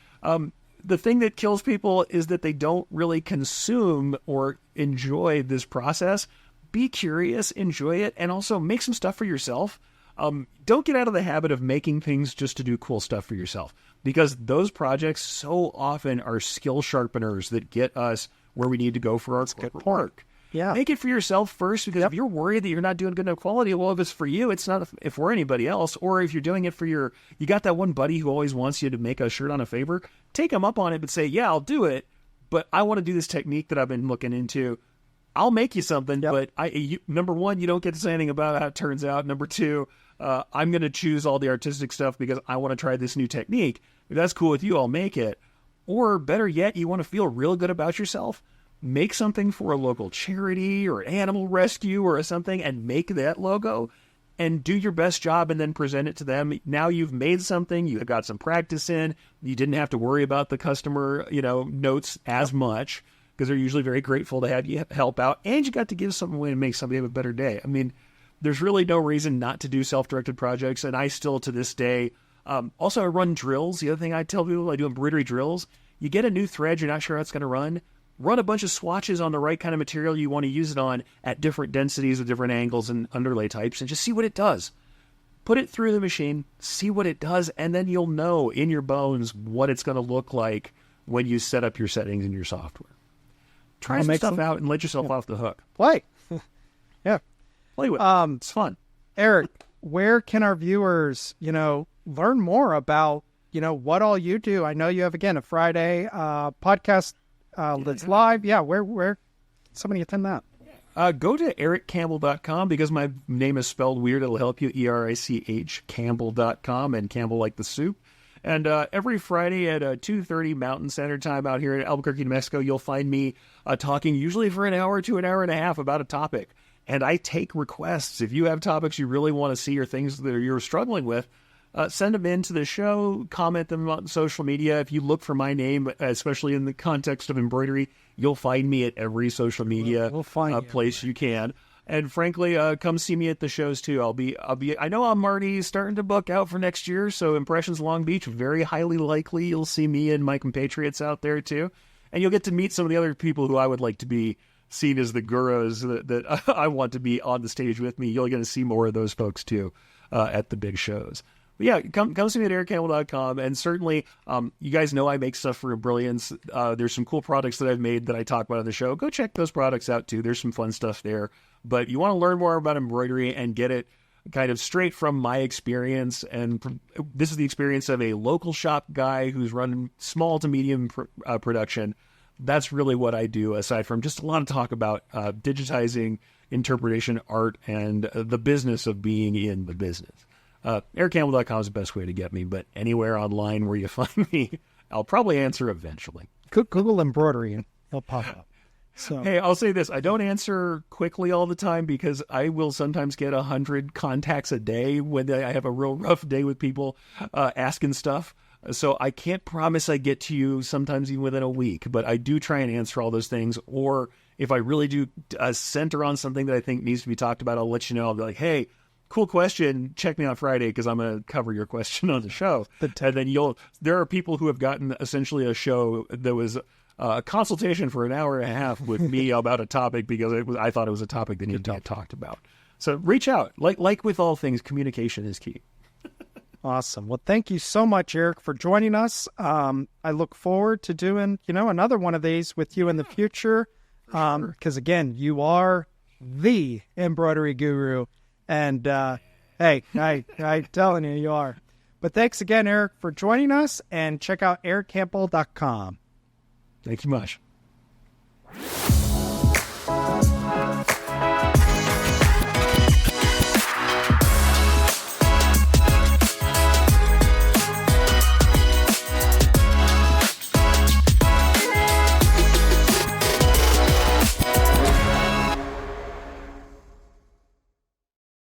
The thing that kills people is that they don't really consume or enjoy this process. Be curious, enjoy it, and also make some stuff for yourself. Don't get out of the habit of making things just to do cool stuff for yourself, because those projects so often are skill sharpeners that get us where we need to go for our corporate work. Yeah. Make it for yourself first, because if you're worried that you're not doing good enough quality, well, if it's for you, it's not if for anybody else. Or if you're doing it for you got that one buddy who always wants you to make a shirt on a favor, take him up on it, but say, yeah, I'll do it, but I want to do this technique that I've been looking into. I'll make you something, but number one, you don't get to say anything about how it turns out. Number two, I'm going to choose all the artistic stuff because I want to try this new technique. If that's cool with you, I'll make it. Or better yet, you want to feel real good about yourself, make something for a local charity or animal rescue or something and make that logo and do your best job and then present it to them. Now you've made something, you got some practice in, you didn't have to worry about the customer, notes as much, because they're usually very grateful to have you help out, and you got to give something away and make somebody have a better day. I mean, there's really no reason not to do self-directed projects, and I still, to this day, also I run drills. The other thing I tell people, I do embroidery drills. You get a new thread, you're not sure how it's going to run a bunch of swatches on the right kind of material you want to use it on at different densities with different angles and underlay types, and just see what it does. Put it through the machine, see what it does, and then you'll know in your bones what it's going to look like when you set up your settings in your software. Try some stuff out and let yourself off the hook. Play. Yeah. Play with it. It's fun. Eric, where can our viewers, learn more about, what all you do? I know you have, again, a Friday podcast that's live. Yeah. Where somebody attend that? Go to ericcampbell.com, because my name is spelled weird. It'll help you. ERICH Campbell.com, and Campbell like the soup. And every Friday at 2:30 Mountain Standard Time out here in Albuquerque, New Mexico, you'll find me talking usually for an hour to an hour and a half about a topic. And I take requests. If you have topics you really want to see or things that you're struggling with, send them into the show, comment them on social media. If you look for my name, especially in the context of embroidery, you'll find me at every social media place you can. And frankly, come see me at the shows too. I know I'm already starting to book out for next year, so Impressions Long Beach, very highly likely you'll see me and my compatriots out there too. And you'll get to meet some of the other people who I would like to be seen as the gurus that I want to be on the stage with me. You're going to see more of those folks too at the big shows. But yeah, come see me at ericcampbell.com. And certainly, you guys know I make stuff for Brilliance. There's some cool products that I've made that I talk about on the show. Go check those products out too. There's some fun stuff there. But you want to learn more about embroidery and get it kind of straight from my experience. And this is the experience of a local shop guy who's running small to medium production. That's really what I do, aside from just a lot of talk about digitizing, interpretation, art, and the business of being in the business. EricCampbell.com is the best way to get me, but anywhere online where you find me, I'll probably answer eventually. Google embroidery and he'll pop up. So hey, I'll say this. I don't answer quickly all the time, because I will sometimes get 100 contacts a day when I have a real rough day with people asking stuff. So I can't promise I get to you sometimes even within a week, but I do try and answer all those things. Or If I really do center on something that I think needs to be talked about, I'll let you know. I'll be like, hey, cool question. Check me on Friday because I'm going to cover your question on the show. And then there are people who have gotten essentially a show that was a consultation for an hour and a half with me about a topic because I thought it was a topic that needed to get talked about. So reach out. Like with all things, communication is key. Awesome. Well, thank you so much, Eric, for joining us. I look forward to doing, another one of these with you in the future. Because again, you are the embroidery guru. And hey, I telling you are. But thanks again, Eric, for joining us. And check out ericcampbell.com. Thank you much.